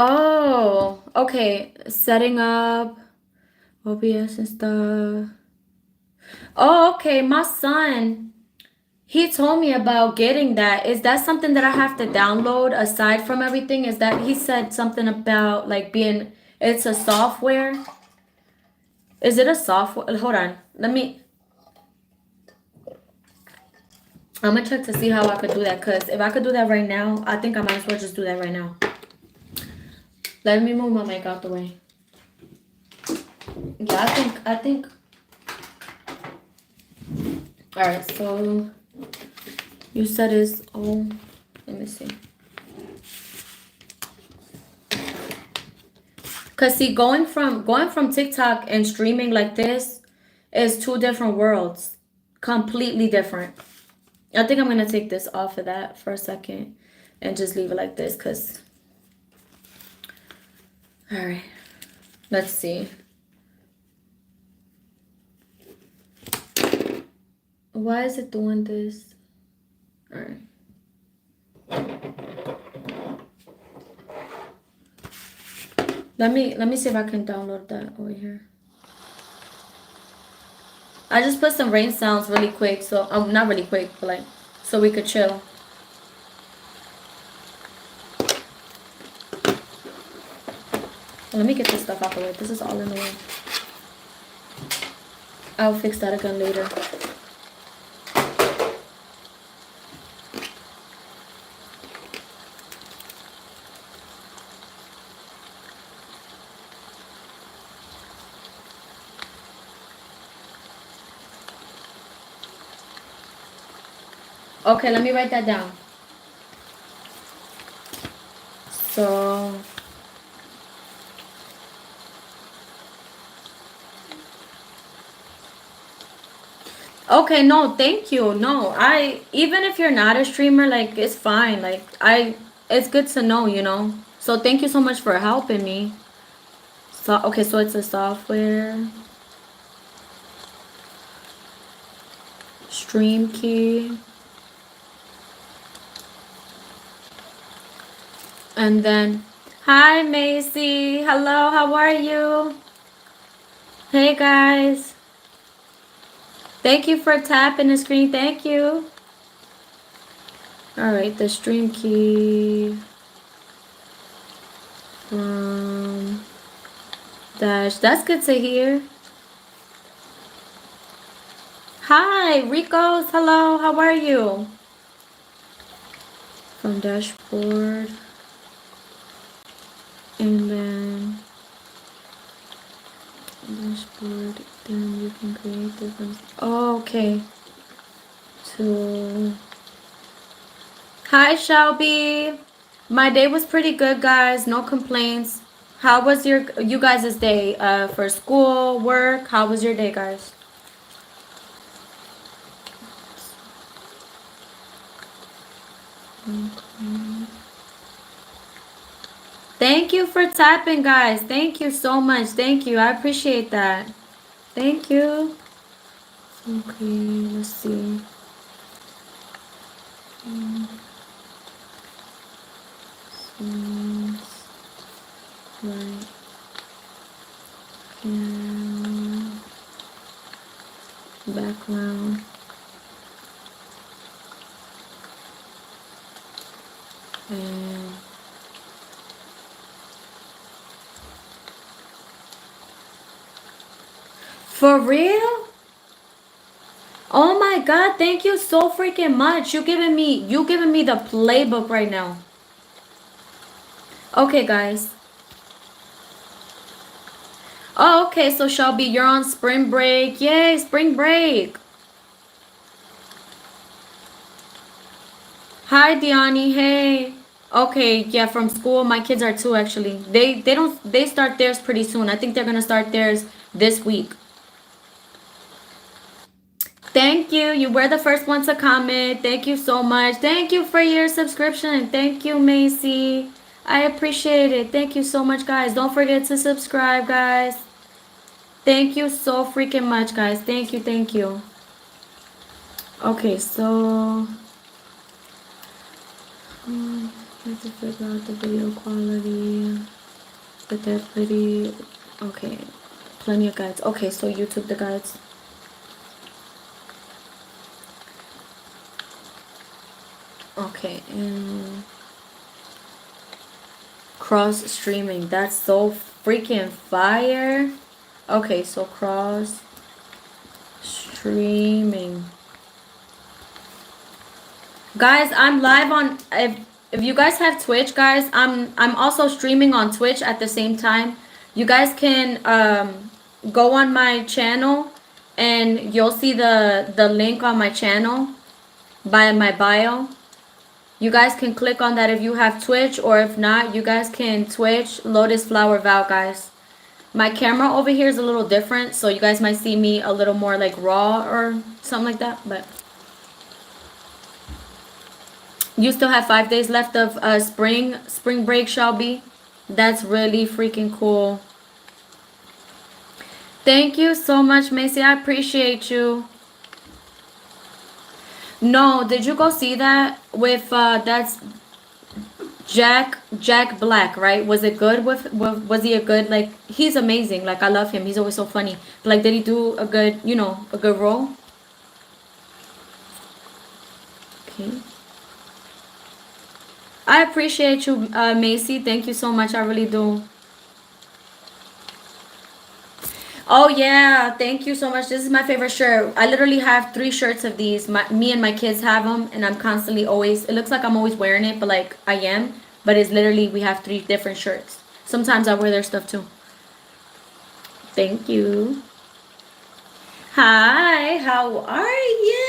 Oh, okay. Setting up OBS and stuff. Oh, okay. My son, he told me about getting that. Is that something that I have to download aside from everything? Is that he said something about like being, it's a software? Is it a software? Hold on. I'm gonna check to see how I could do that. Because if I could do that right now, I think I might as well just do that right now. Let me move my mic out the way. Yeah, I think. All right, so you said is, oh, let me see. Cause see, going from TikTok and streaming like this is two different worlds, completely different. I think I'm gonna take this off of that for a second and just leave it like this. Cause, all right, let's see. Why is it doing this? All right. Let me see if I can download that over here. I just put some rain sounds really quick, so not really quick, but like so we could chill. Let me get this stuff out the way. This is all in the way. I'll fix that again later. Okay, let me write that down. So okay, no, thank you. No, I even if you're not a streamer, like it's fine. Like it's good to know, you know. So thank you so much for helping me. So okay, so it's a software stream key, and then hi Macy, hello, how are you? Hey guys, thank you for tapping the screen. Thank you. All right, the stream key from Dash. That's good to hear. Hi, Ricos. Hello, how are you? From dashboard. And then dashboard. Then you can create different. Oh, okay. To. Hi, Shelby. My day was pretty good, guys. No complaints. How was you guys' day? For school, work? How was your day, guys? Thank you for tapping, guys. Thank you so much. Thank you. I appreciate that. Thank you. Okay, let's see. Right. And background. And for real? Oh my god, thank you so freaking much. You giving me the playbook right now. Okay, guys. Oh, okay, so Shelby, you're on spring break. Yay, spring break. Hi, Diani. Hey. Okay, yeah, from school. My kids are two actually. They start theirs pretty soon. I think they're gonna start theirs this week. Thank you. You were the first one to comment. Thank you so much. Thank you for your subscription. Thank you, Macy. I appreciate it. Thank you so much, guys. Don't forget to subscribe, guys. Thank you so freaking much, guys. Thank you. Thank you. Okay, so have to figure out the video quality, but they're pretty. Okay, plenty of guides. Okay, so YouTube the guides. Okay, and cross streaming. That's so freaking fire. Okay, so cross streaming. Guys, I'm live on if you guys have Twitch, guys, I'm also streaming on Twitch at the same time. You guys can go on my channel and you'll see the link on my channel by my bio. You guys can click on that if you have Twitch, or if not, you guys can Twitch Lotus Flower Val, guys. My camera over here is a little different, so you guys might see me a little more like raw or something like that, but you still have 5 days left of spring break, Shelby. That's really freaking cool. Thank you so much, Macy. I appreciate you. No, did you go see that with that's Jack Black, right? Was it good was he a good, like, he's amazing. Like, I love him. He's always so funny. But, like, did he do a good, you know, a good role? Okay. I appreciate you, Macy. Thank you so much. I really do. Oh, yeah. Thank you so much. This is my favorite shirt. I literally have 3 shirts of these. Me and my kids have them, and I'm constantly always, it looks like I'm always wearing it, but, like, I am. But it's literally, we have 3 different shirts. Sometimes I wear their stuff, too. Thank you. Hi. How are you?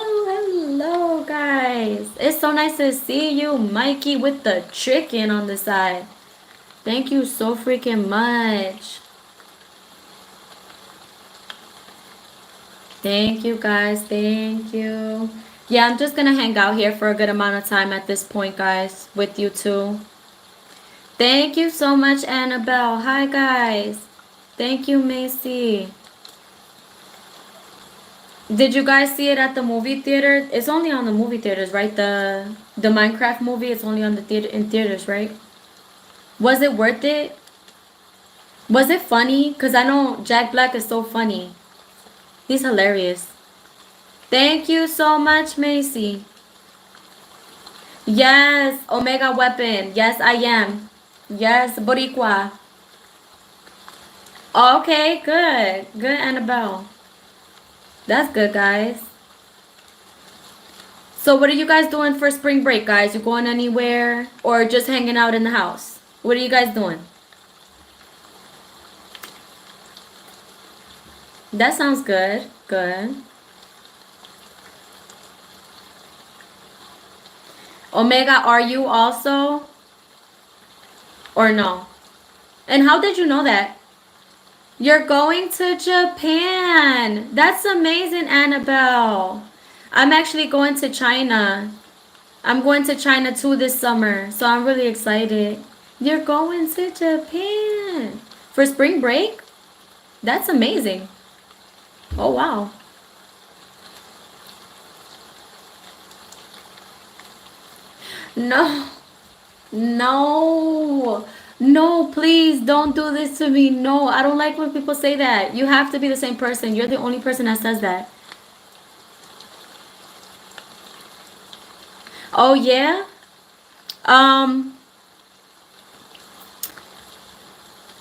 Hello, guys. It's so nice to see you, Mikey, with the chicken on the side. Thank you so freaking much. Thank you, guys. Thank you. Yeah, I'm just gonna hang out here for a good amount of time at this point, guys, with you too. Thank you so much, Annabelle. Hi, guys. Thank you, Macy. Did you guys see it at the movie theater? It's only on the movie theaters, right? The Minecraft movie, it's only on the theaters, right? Was it worth it? Was it funny? Because I know Jack Black is so funny. He's hilarious. Thank you so much, Macy. Yes, Omega Weapon. Yes, I am. Yes, Boricua. Okay, good. Good, Annabelle. That's good, guys. So what are you guys doing for spring break, guys? You going anywhere or just hanging out in the house? What are you guys doing? That sounds good. Good. Omega, are you also? Or no? And how did you know that? You're going to Japan. That's amazing, Annabelle. I'm actually going to China. I'm going to China too this summer. So I'm really excited. You're going to Japan for spring break? That's amazing. Oh, wow. No. No. No, please don't do this to me. No, I don't like when people say that. You have to be the same person. You're the only person that says that. Oh, yeah?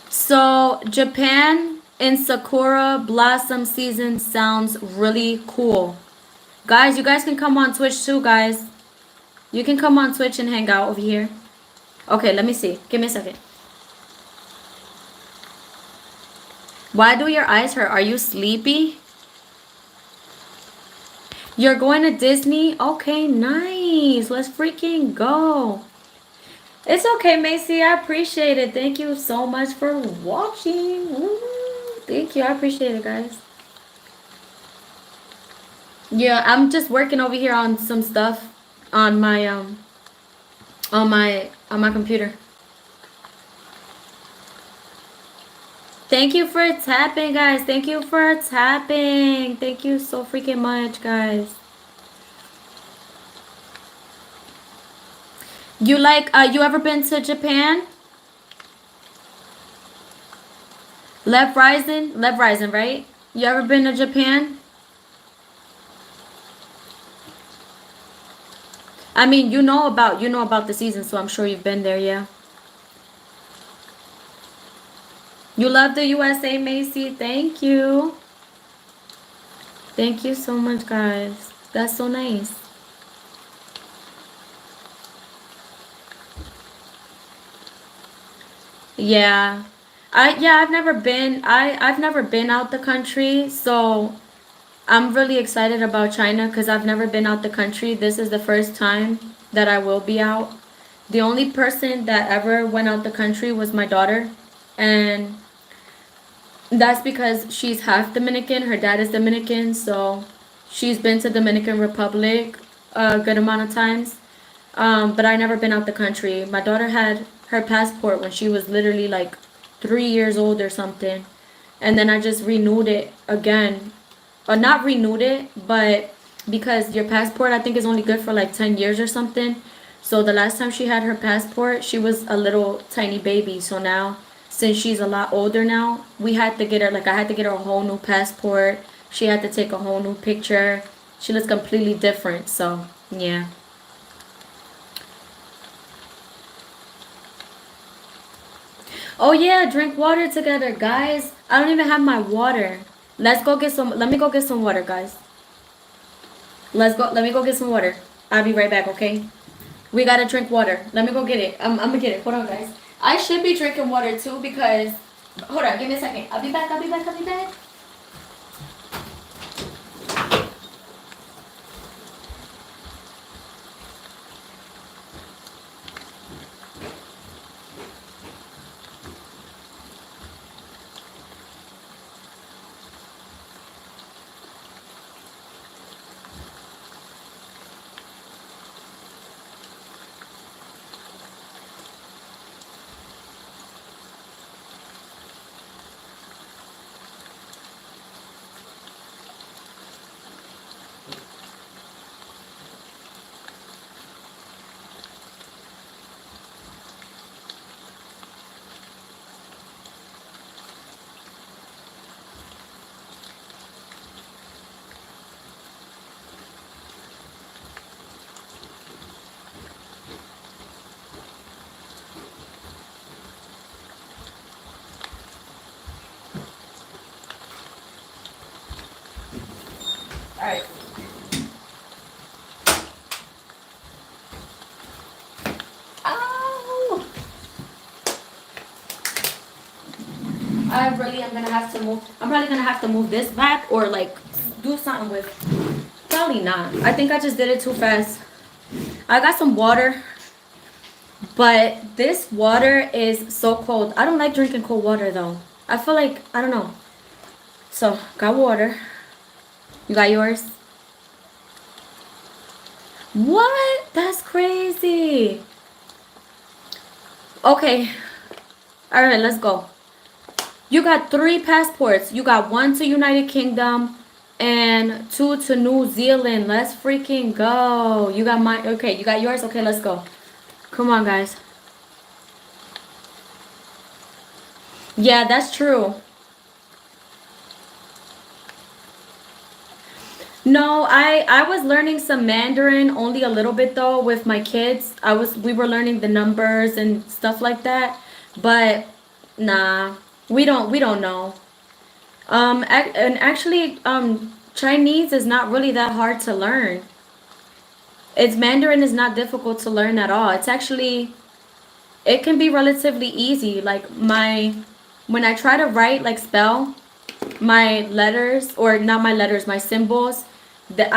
So Japan in Sakura Blossom season sounds really cool. Guys, you guys can come on Twitch too, guys. You can come on Twitch and hang out over here. Okay, let me see. Give me a second. Why do your eyes hurt? Are you sleepy? You're going to Disney? Okay, nice. Let's freaking go. It's okay, Macy. I appreciate it. Thank you so much for watching. Thank you. I appreciate it, guys. Yeah, I'm just working over here on some stuff on my on my computer. Thank you for tapping, guys. Thank you for tapping. Thank you so freaking much, guys. You like, you ever been to Japan? Lev Rising, right? You ever been to Japan? I mean, you know about the season, so I'm sure you've been there, yeah. You love the USA, Macy. Thank you. Thank you so much, guys. That's so nice. Yeah. I've never been out the country, so I'm really excited about China because I've never been out the country. This is the first time that I will be out. The only person that ever went out the country was my daughter, and that's because she's half Dominican. Her dad is Dominican, so she's been to Dominican Republic a good amount of times. But I never been out the country. My daughter had her passport when she was literally like 3 years old or something, and then I just renewed it again, or not renewed it, but because your passport I think is only good for like 10 years or something. So the last time she had her passport, she was a little tiny baby. So now, since she's a lot older now, we had to get her, like I had to get her a whole new passport. She had to take a whole new picture. She looks completely different. So yeah. Oh yeah, drink water together, guys. I don't even have my water. Let's go get some. Let me go get some water, guys. Let's go. Let me go get some water. I'll be right back, okay? We gotta drink water. Let me go get it. I'm gonna get it. Hold on, guys. I should be drinking water too because. Hold on, give me a second. I'll be back. I'll be back. I'll be back. All right. Ow! I really am gonna have to move. I'm probably gonna have to move this back or like do something with. Probably not. I think I just did it too fast. I got some water, but this water is so cold. I don't like drinking cold water though. I feel like I don't know. So got water. You got yours? What? That's crazy. Okay. All right, let's go. You got 3 passports. You got 1 to United Kingdom and 2 to New Zealand. Let's freaking go. You got mine. Okay, you got yours. Okay, let's go. Come on, guys. Yeah, that's true. No, I was learning some Mandarin only a little bit though with my kids. We were learning the numbers and stuff like that. But nah, we don't know. And actually Chinese is not really that hard to learn. It's Mandarin is not difficult to learn at all. It can be relatively easy. Like my when I try to write like spell my letters, or not my letters, my symbols, that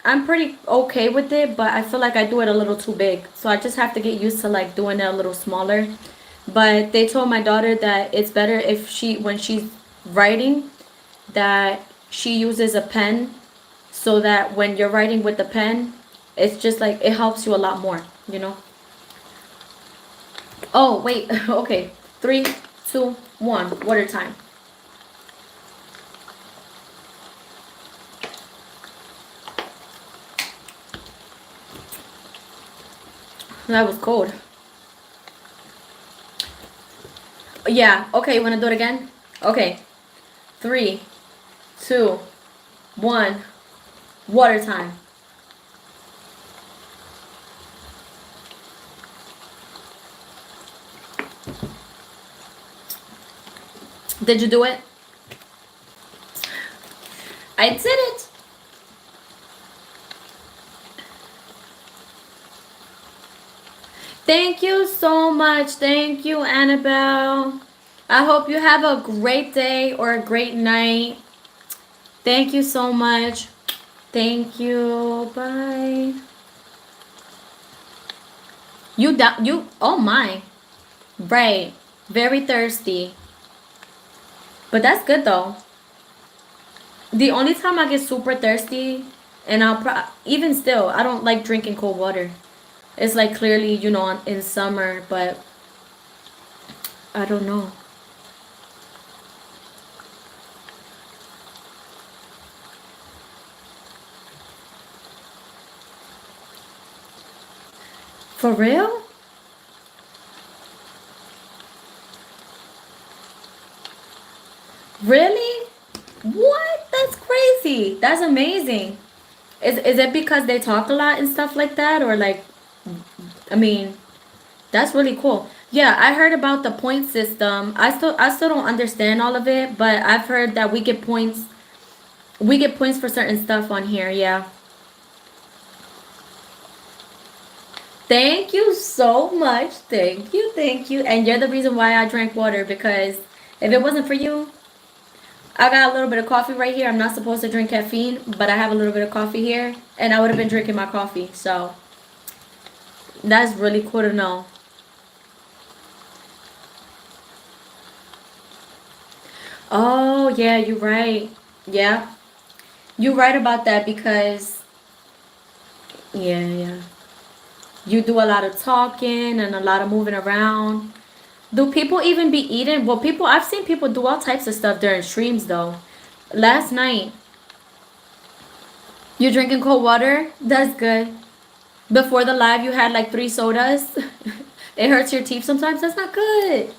I'm pretty okay with it, but I feel like I do it a little too big. So I just have to get used to like doing it a little smaller. But they told my daughter that it's better if when she's writing, that she uses a pen, so that when you're writing with the pen, it's just like it helps you a lot more, you know? Oh, wait. Okay. 3, 2, 1. Water time. That was cold. Yeah, okay, you wanna do it again? Okay. 3, 2, 1. Water time. Did you do it? I did it. Thank you so much. Thank you, Annabelle. I hope you have a great day or a great night. Thank you so much. Thank you. Bye. Oh my. Right. Very thirsty. But that's good though. The only time I get super thirsty, and even still, I don't like drinking cold water. It's like clearly, in summer, but I don't know. For real? Really? What? That's crazy. That's amazing. Is it because they talk a lot and stuff like that, or like, I mean, that's really cool. Yeah, I heard about the point system. I still don't understand all of it, but I've heard that we get points. We get points for certain stuff on here. Yeah. Thank you so much. Thank you. Thank you. And you're the reason why I drank water, because if it wasn't for you, I got a little bit of coffee right here. I'm not supposed to drink caffeine, but I have a little bit of coffee here, and I would have been drinking my coffee. So that's really cool to know. Oh, yeah, you're right. Yeah, you're right about that because, yeah, yeah. You do a lot of talking and a lot of moving around. Do people even be eating? Well, I've seen people do all types of stuff during streams though. Last night, you drinking cold water? That's good. Before the live, you had like 3 sodas. It hurts your teeth sometimes. That's not good.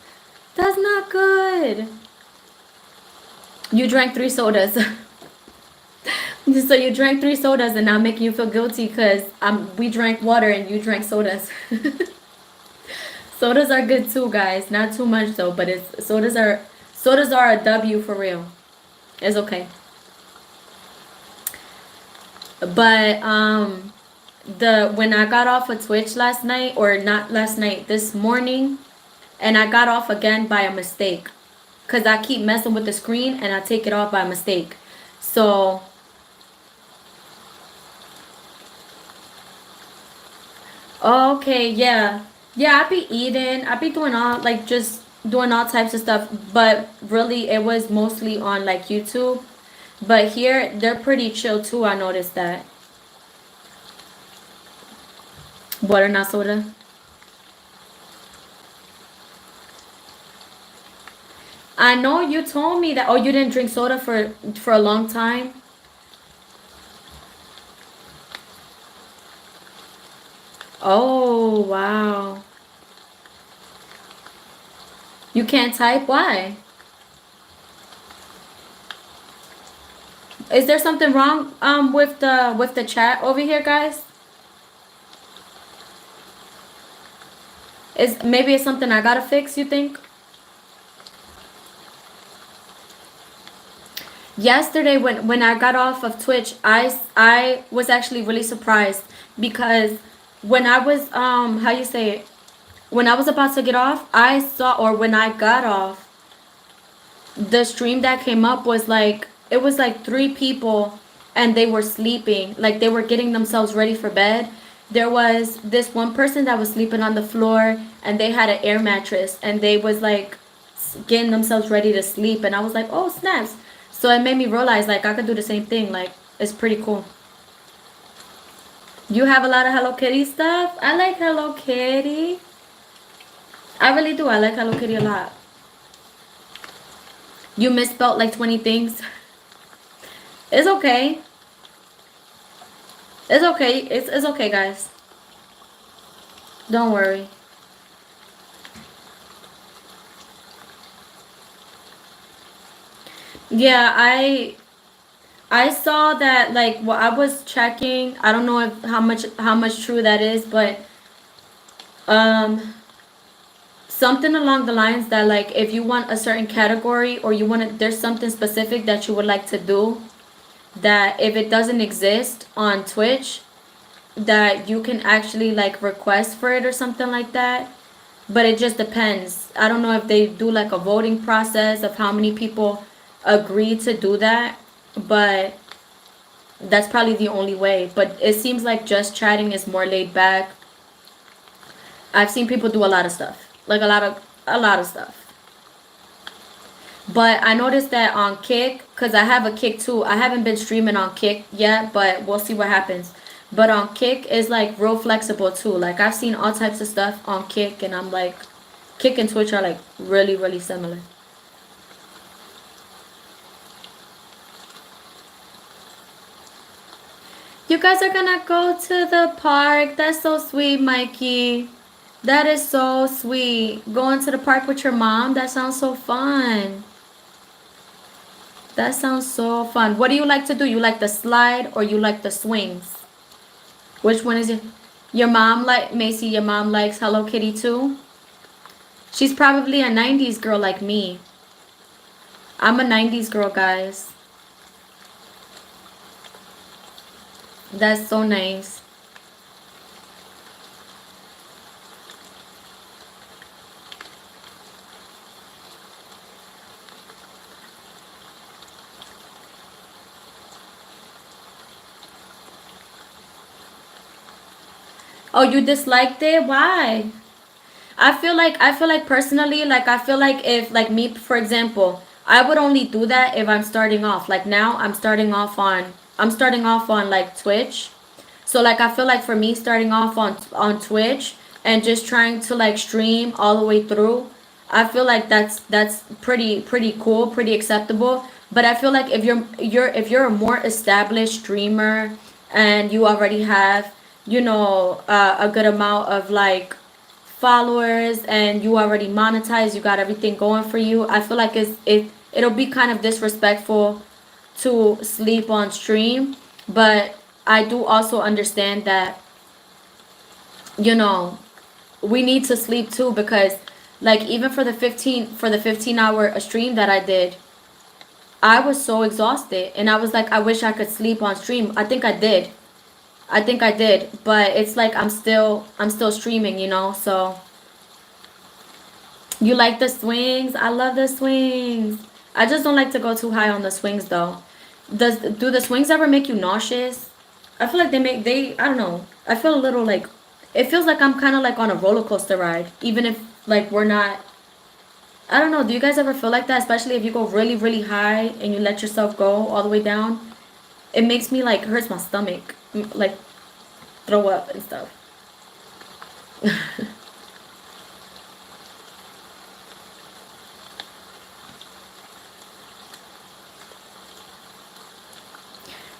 That's not good. You drank 3 sodas. So you drank 3 sodas and I'm making you feel guilty because we drank water and you drank sodas. Sodas are good too, guys. Not too much though, but sodas are a W for real. It's okay. But the when I got off of Twitch last night, or not last night, this morning, and I got off again by a mistake, cuz I keep messing with the screen and I take it off by mistake. So, okay, yeah. Yeah, I be eating. I be doing all like just doing all types of stuff, but really it was mostly on like YouTube. But here they're pretty chill too. I noticed that. Water, not soda. I know you told me that. Oh, you didn't drink soda for a long time. Oh, wow. You can't type? Why? Is there something wrong with the chat over here, guys? Is maybe it's something I gotta fix, you think? Yesterday when I got off of Twitch, I was actually really surprised because when I was how you say it? When I was about to get off, I saw, or when I got off, the stream that came up was like, it was like 3 people and they were sleeping, like they were getting themselves ready for bed. There was this one person that was sleeping on the floor and they had an air mattress and they was like getting themselves ready to sleep, and I was like, oh snaps. So it made me realize like I could do the same thing. Like, it's pretty cool. You have a lot of Hello Kitty stuff? I like Hello Kitty. I really do. I like Hello Kitty a lot. You misspelled like 20 things. It's okay. It's okay. It's okay, guys. Don't worry. Yeah, I saw that, like, well, I was checking. I don't know if how much true that is, but um something along the lines that, like, if you want a certain category, or you want to, there's something specific that you would like to do, that if it doesn't exist on Twitch, that you can actually, like, request for it or something like that. But it just depends. I don't know if they do, like, a voting process of how many people agree to do that, but that's probably the only way. But it seems like just chatting is more laid back. I've seen people do a lot of stuff, like a lot of stuff. But I noticed that on Kick, because I have a Kick too. I haven't been streaming on Kick yet, but we'll see what happens. But on Kick is, like, real flexible too. Like, I've seen all types of stuff on Kick, and I'm like, Kick and Twitch are, like, really, really similar. You guys are gonna go to the park. That's so sweet, Mikey. That is so sweet. Going to the park with your mom, that sounds so fun. That sounds so fun. What do you like to do? You like the slide or you like the swings? Which one is it? Your mom, like, Macy, your mom likes Hello Kitty too? She's probably a 90s girl like me. I'm a 90s girl, guys. That's so nice. Oh, you disliked it? Why? I feel like personally, like, I feel like, if, like, me, for example, I would only do that if I'm starting off. Like, now I'm starting off on like Twitch. So, like, I feel like for me, starting off on Twitch and just trying to, like, stream all the way through, I feel like that's pretty cool, pretty acceptable. But I feel like if you're a more established streamer, and you already have, a good amount of, like, followers, and you already monetize, you got everything going for you, I feel like it'll be kind of disrespectful to sleep on stream. But I do also understand that, you know we need to sleep too, because, like, even for the 15 hour stream that I did, I was so exhausted, and I was like, I wish I could sleep on stream. I think I did, but it's like I'm still streaming. So, you like the swings? I love the swings. I just don't like to go too high on the swings though. Do the swings ever make you nauseous? I feel like I don't know. I feel a little, like, it feels like I'm kind of like on a roller coaster ride, even if, like, we're not. I don't know. Do you guys ever feel like that? Especially if you go really, really high and you let yourself go all the way down. It makes me, like, hurts my stomach, like, throw up and stuff.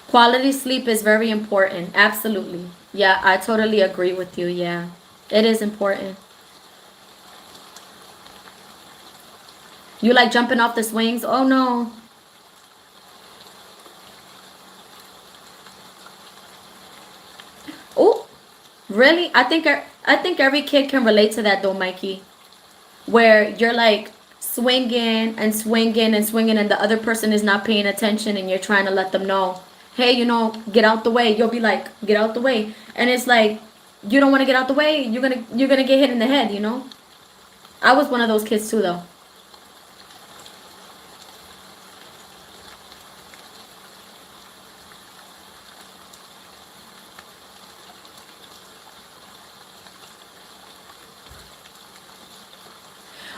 Quality sleep is very important. Absolutely. Yeah, I totally agree with you. Yeah, it is important. You like jumping off the swings? Oh no. Oh, really? I think every kid can relate to that though, Mikey. Where you're, like, swinging and swinging and swinging, and the other person is not paying attention, and you're trying to let them know, hey, get out the way. You'll be like, get out the way, and it's like, you don't want to get out the way. You're gonna get hit in the head. I was one of those kids too, though.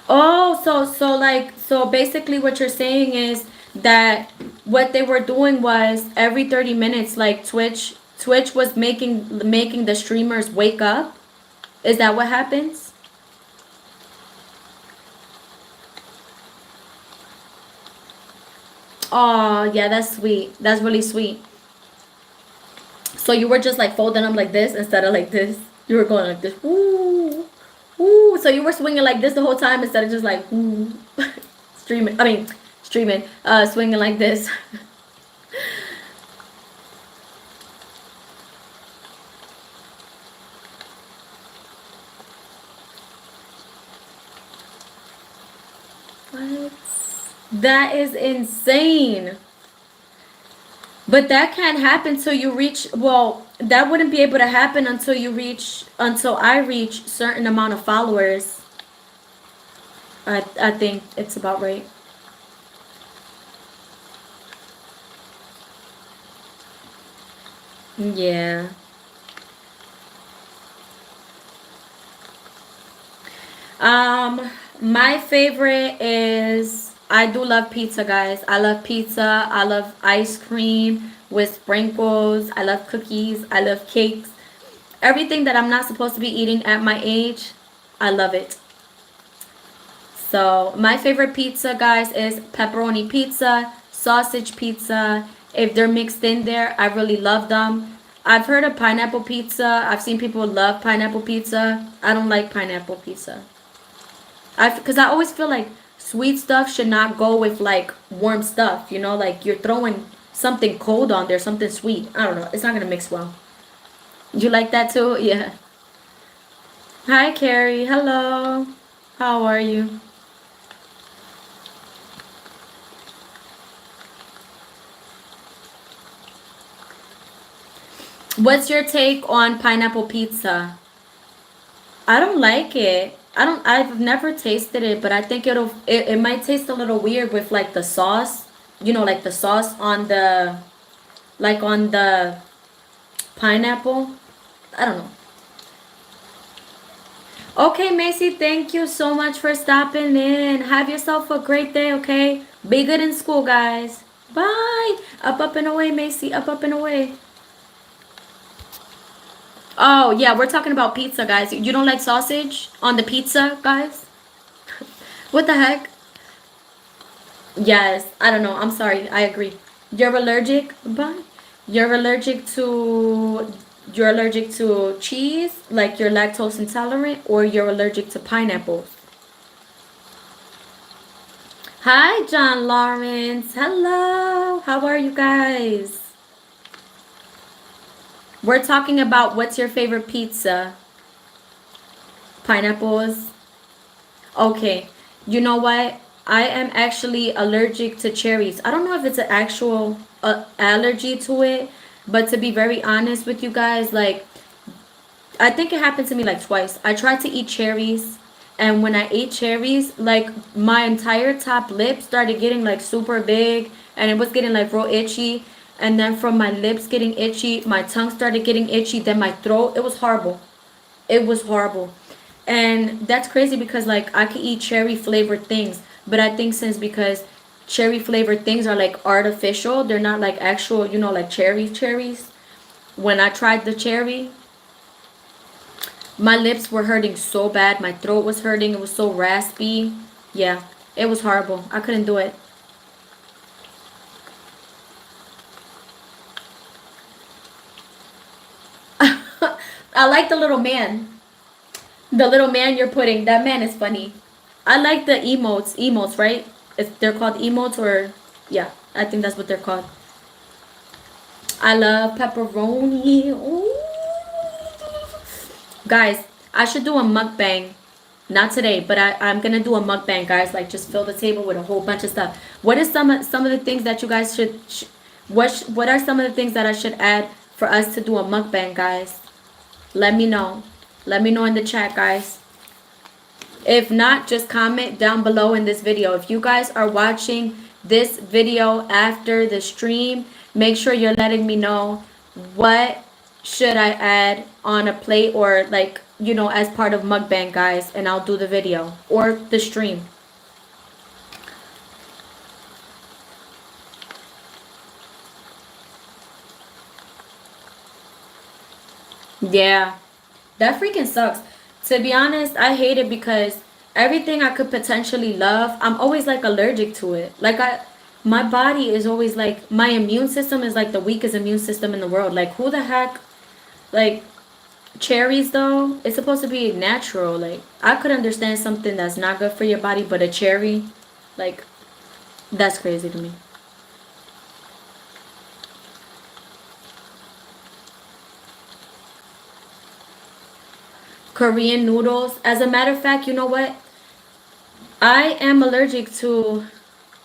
Oh, so basically what you're saying is that what they were doing was every 30 minutes, like, Twitch was making the streamers wake up. Is that what happens? Oh, yeah, that's sweet. That's really sweet. So you were just, like, folding them like this instead of like this. You were going like this. Woo. Woo. So you were swinging like this the whole time instead of just like woo. Streaming. Swinging like this. What? That is insane. But that can't happen till you reach, well, that wouldn't be able to happen until I reach certain amount of followers. I think it's about right. Yeah. My favorite is, I do love pizza, guys. I love pizza. I love ice cream with sprinkles. I love cookies. I love cakes. Everything that I'm not supposed to be eating at my age, I love it. So my favorite pizza, guys, is pepperoni pizza, sausage pizza. If they're mixed in there, I really love them. I've heard of pineapple pizza. I've seen people love pineapple pizza. I don't like pineapple pizza. Because I always feel like sweet stuff should not go with like warm stuff. You know, like you're throwing something cold on there, something sweet. I don't know. It's not gonna mix well. You like that too? Yeah. Hi, Carrie. Hello. How are you? What's your take on pineapple pizza? I don't like it. I've never tasted it, but I think it might taste a little weird with like the sauce. You know, like the sauce on the, like on the pineapple. I don't know. Okay, Macy, thank you so much for stopping in. Have yourself a great day, okay? Be good in school, guys. Bye. Up and away, Macy. Up and away. Oh, yeah, we're talking about pizza, guys. You don't like sausage on the pizza, guys? What the heck? Yes, I don't know. I'm sorry. I agree. You're allergic, but you're allergic to cheese, like you're lactose intolerant, or you're allergic to pineapples. Hi, John Lawrence. Hello. How are you guys? We're talking about what's your favorite pizza? Pineapples. Okay. You know what? I am actually allergic to cherries. I don't know if it's an actual allergy to it, but to be very honest with you guys, like I think it happened to me like twice. I tried to eat cherries, and when I ate cherries, like my entire top lip started getting like super big, and it was getting like real itchy. And then from my lips getting itchy, my tongue started getting itchy. Then my throat, it was horrible. It was horrible. And that's crazy because like I could eat cherry flavored things, but I think since because cherry flavored things are like artificial, they're not like actual, you know, like cherries. When I tried the cherry, my lips were hurting so bad. My throat was hurting. It was so raspy. Yeah, it was horrible. I couldn't do it. I like the little man. The little man you're putting. That man is funny. I like the emotes. Emotes, right? If they're called emotes or yeah, I think that's what they're called. I love pepperoni. Ooh. Guys, I should do a mukbang. Not today, but I'm gonna do a mukbang, guys. Like just fill the table with a whole bunch of stuff. What is some of the things that you guys what are some of the things that I should add for us to do a mukbang, guys? Let me know. Let me know in the chat, guys. If not, just comment down below in this video. If you guys are watching this video after the stream, make sure you're letting me know what should I add on a plate or like, you know, as part of mukbang, guys, and I'll do the video or the stream. Yeah, that freaking sucks. To be honest, I hate it because everything I could potentially love, I'm always like allergic to it. My body is always like, my immune system is like the weakest immune system in the world. Like, who the heck, like, cherries though, it's supposed to be natural. Like I could understand something that's not good for your body, but a cherry, like that's crazy to me. Korean noodles. As a matter of fact, you know what? I am allergic to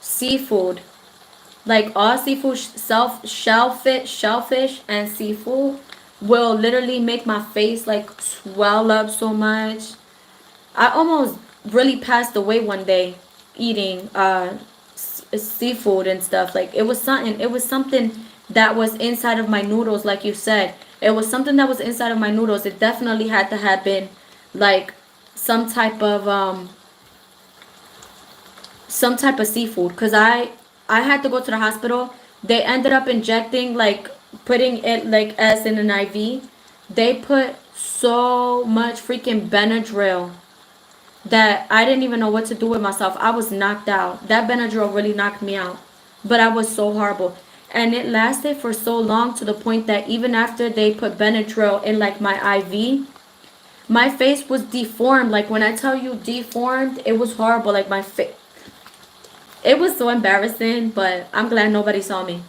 seafood. Like all seafood, shellfish, and seafood will literally make my face like swell up so much. I almost really passed away one day eating seafood and stuff. Like it was something that was inside of my noodles, like you said. It was something that was inside of my noodles. It definitely had to have been like some type of seafood, because I had to go to the hospital. They ended up injecting, like putting it like as in an IV. They put so much freaking Benadryl that I didn't even know what to do with myself. I was knocked out. That Benadryl really knocked me out. But I was so horrible. And it lasted for so long, to the point that even after they put Benadryl in like my IV, my face was deformed. Like when I tell you deformed, it was horrible. Like my face, it was so embarrassing, but I'm glad nobody saw me.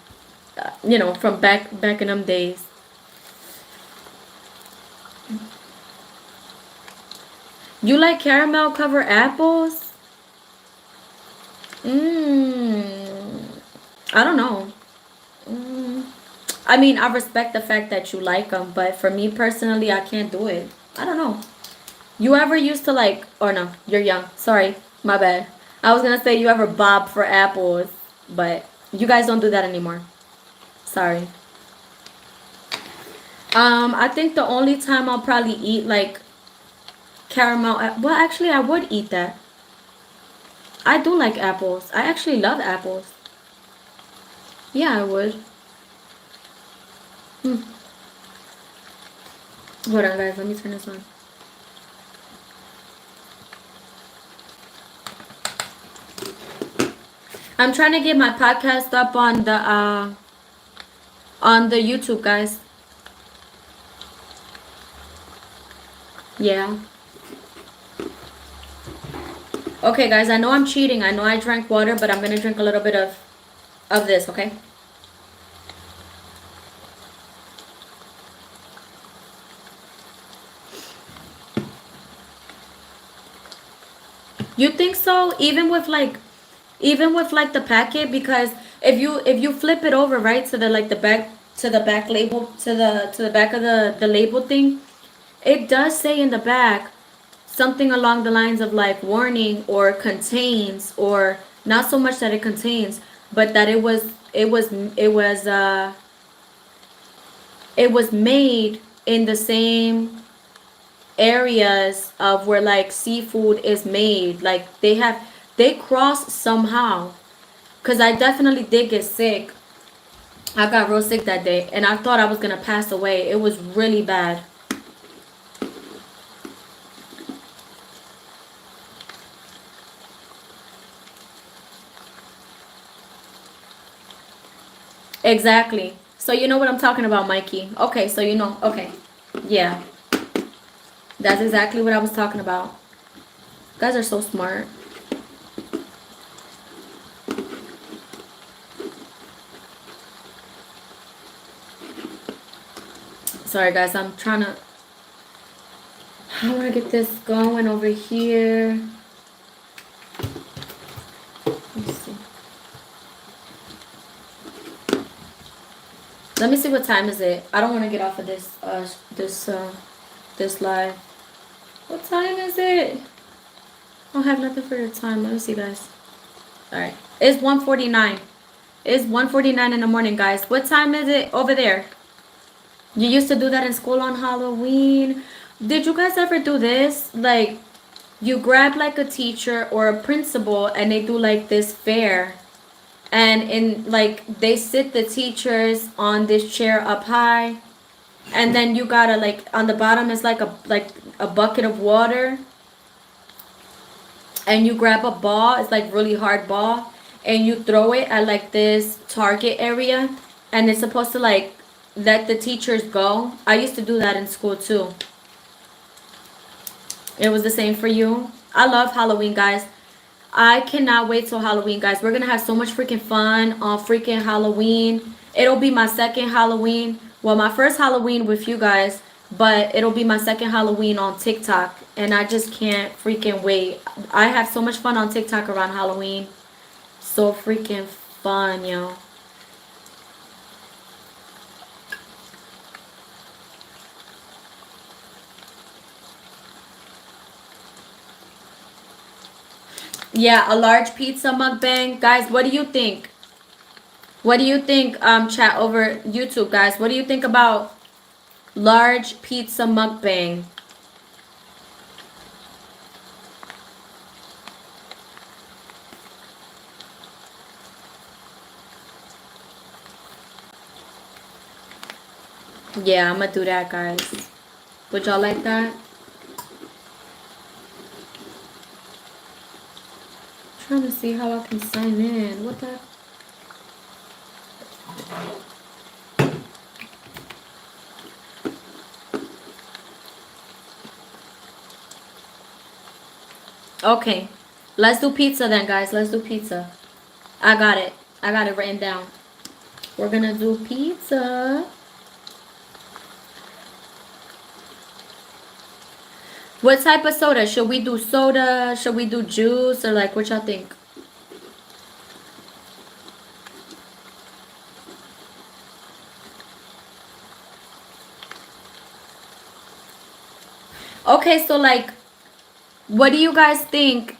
From back in them days. You like caramel covered apples? Mmm. I don't know. Mm. I mean, I respect the fact that you like them, but for me personally, I can't do it. I don't know. You ever used to like, or no, you're young. Sorry, my bad. I was gonna say you ever bob for apples, but you guys don't do that anymore. Sorry. I think the only time I'll probably eat like caramel, well, actually, I would eat that. I do like apples. I actually love apples. Yeah, I would. Hmm. Hold on, guys. Let me turn this on. I'm trying to get my podcast up on the YouTube, guys. Yeah. Okay, guys. I know I'm cheating. I know I drank water, but I'm gonna drink a little bit of this. Okay. You think so? Even with like the packet, because if you flip it over, right, to the back label, to the back of the label thing, it does say in the back something along the lines of like warning, or contains, or not so much that it contains, but that it was made in the same areas of where like seafood is made. Like they cross somehow, because I definitely did get sick. I got real sick that day, and I thought I was gonna pass away. It was really bad. Exactly. So you know what I'm talking about, Mikey. Okay, so you know. Okay. Yeah. That's exactly what I was talking about. You guys are so smart. Sorry, guys. I'm trying to. I want to get this going over here. Let's see. Let me see what time is it. I don't want to get off of this live. What time is it? I don't have nothing for the time. Let me see, guys. All right. It's 1:49. It's 1:49 in the morning, guys. What time is it over there? You used to do that in school on Halloween. Did you guys ever do this? Like, you grab like a teacher or a principal, and they do like this fair. And in like they sit the teachers on this chair up high, and then you gotta, like, on the bottom is like a bucket of water, and you grab a ball. It's like really hard ball, and you throw it at like this target area, and it's supposed to like let the teachers go. I used to do that in school too. It was the same for you. I love Halloween, guys. I cannot wait till Halloween, guys. We're gonna have so much freaking fun on freaking Halloween. It'll be my second Halloween. Well, my first Halloween with you guys, but it'll be my second Halloween on TikTok. And I just can't freaking wait. I have so much fun on TikTok around Halloween. So freaking fun, yo. Yeah, a large pizza mukbang. Guys, what do you think? What do you think, chat over YouTube, guys? What do you think about large pizza mukbang? Yeah, I'm gonna do that, guys. Would y'all like that? Trying to see how I can sign in. What the? Okay, let's do pizza then, guys. Let's do pizza. I got it. I got it written down. We're gonna do pizza. What type of soda? Should we do soda? Should we do juice? Or like, what y'all think? Okay, so like, what do you guys think?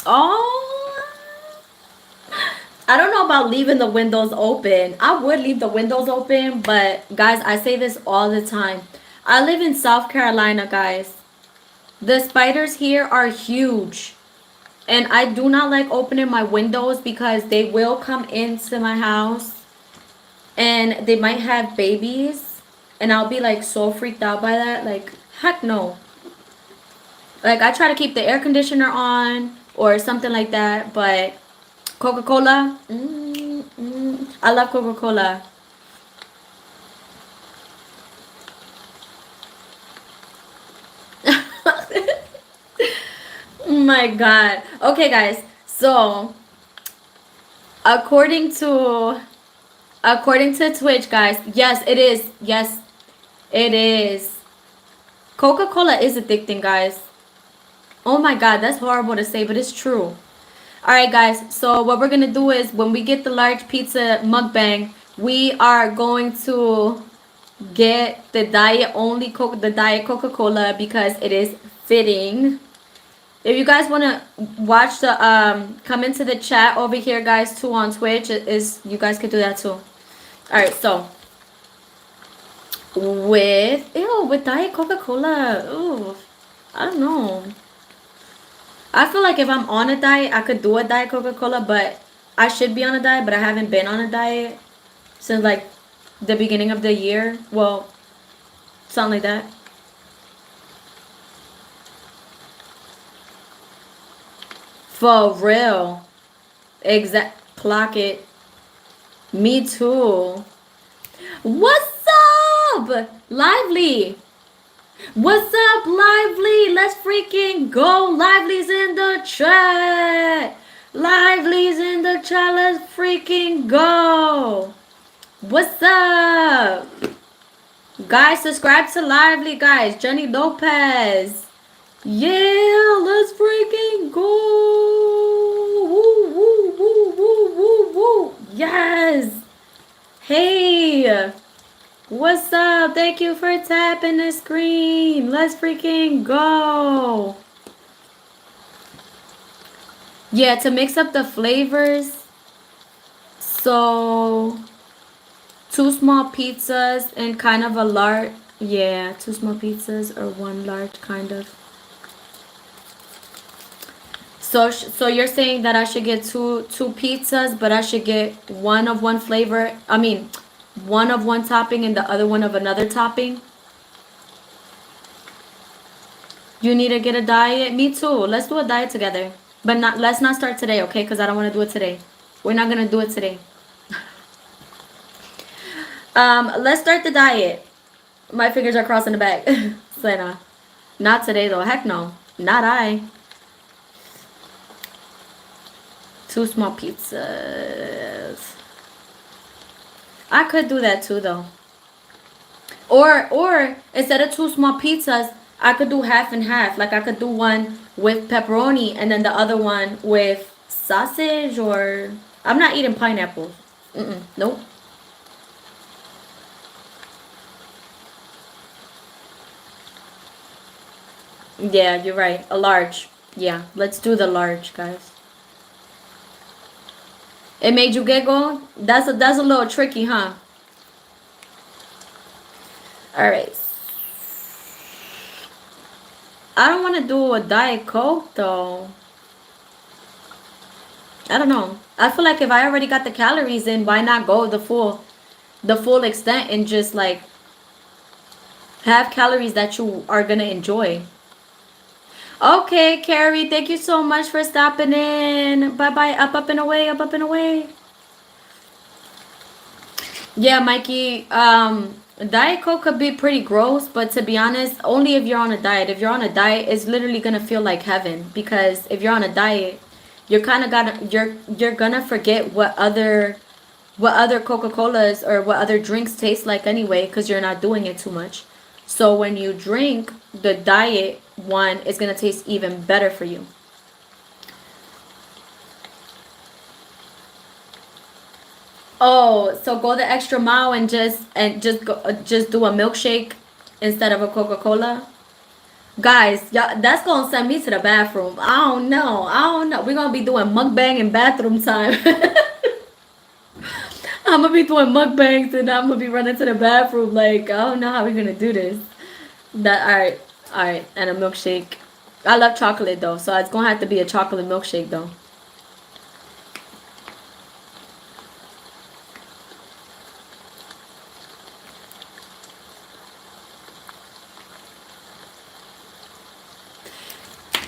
Oh, I don't know about leaving the windows open. I would leave the windows open, but guys, I say this all the time. I live in South Carolina, guys. The spiders here are huge. And I do not like opening my windows because they will come into my house and they might have babies. And I'll be like so freaked out by that. Like, heck no. Like, I try to keep the air conditioner on or something like that. But Coca-Cola, I love Coca-Cola. Oh my god. Okay, guys. So, according to Twitch, guys, yes, it is. Yes, it is. Coca-Cola is addicting, guys. Oh my god, that's horrible to say, but it's true. Alright, guys, so what we're gonna do is when we get the large pizza mukbang, we are going to get the diet Coca-Cola because it is fitting. If you guys want to watch the come into the chat over here, guys, too, on Twitch, you guys could do that too. All right, so with diet Coca-Cola, ooh, I don't know. I feel like if I'm on a diet, I could do a diet Coca-Cola, but I should be on a diet, but I haven't been on a diet since like the beginning of the year. Well, something like that. For real. Clock it. Me too. What's up, Lively? What's up, Lively? Let's freaking go. Lively's in the chat. Lively's in the chat. Let's freaking go. What's up? Guys, subscribe to Lively, guys. Jenny Lopez. Yeah, let's freaking go. Woo, woo, woo, woo, woo, woo. Yes. Hey. What's up? Thank you for tapping the screen. Let's freaking go. Yeah, to mix up the flavors. So, 2 small pizzas and kind of a large. Yeah, 2 small pizzas or 1 large kind of. So you're saying that I should get two pizzas, but I should get one of one flavor. I mean, one of one topping and the other one of another topping. You need to get a diet. Me too. Let's do a diet together. But not, let's not start today, okay? Because I don't want to do it today. We're not going to do it today. Let's start the diet. My fingers are crossing the back. Selena. Not today, though. Heck no. Not I. 2 small pizzas. I could do that too, though. Or instead of 2 small pizzas, I could do half and half. Like I could do one with pepperoni and then the other one with sausage. Or I'm not eating pineapples. Nope. Yeah, you're right. A large. Yeah, let's do the large, guys. It made you giggle? That's a little tricky, huh? All right. I don't want to do a Diet Coke though. I don't know. I feel like if I already got the calories in, why not go the full extent and just like have calories that you are gonna enjoy. Okay, Carrie, thank you so much for stopping in. Bye bye. Up and away, up and away. Yeah, Mikey. Diet Coke could be pretty gross, but to be honest, only if you're on a diet. If you're on a diet, it's literally gonna feel like heaven because if you're on a diet, you're kind of gonna you're gonna forget what other Coca-Colas or what other drinks taste like anyway because you're not doing it too much. So when you drink the diet one, it's gonna taste even better for you. Oh, so go the extra mile and just do a milkshake instead of a Coca-Cola. Guys, y'all, that's gonna send me to the bathroom. I don't know. I don't know. We're gonna be doing mukbang in bathroom time. I'm gonna be doing mukbangs and I'm gonna be running to the bathroom. Like, I don't know how we're gonna do this. That all right, and a milkshake. I love chocolate though, so it's gonna have to be a chocolate milkshake though.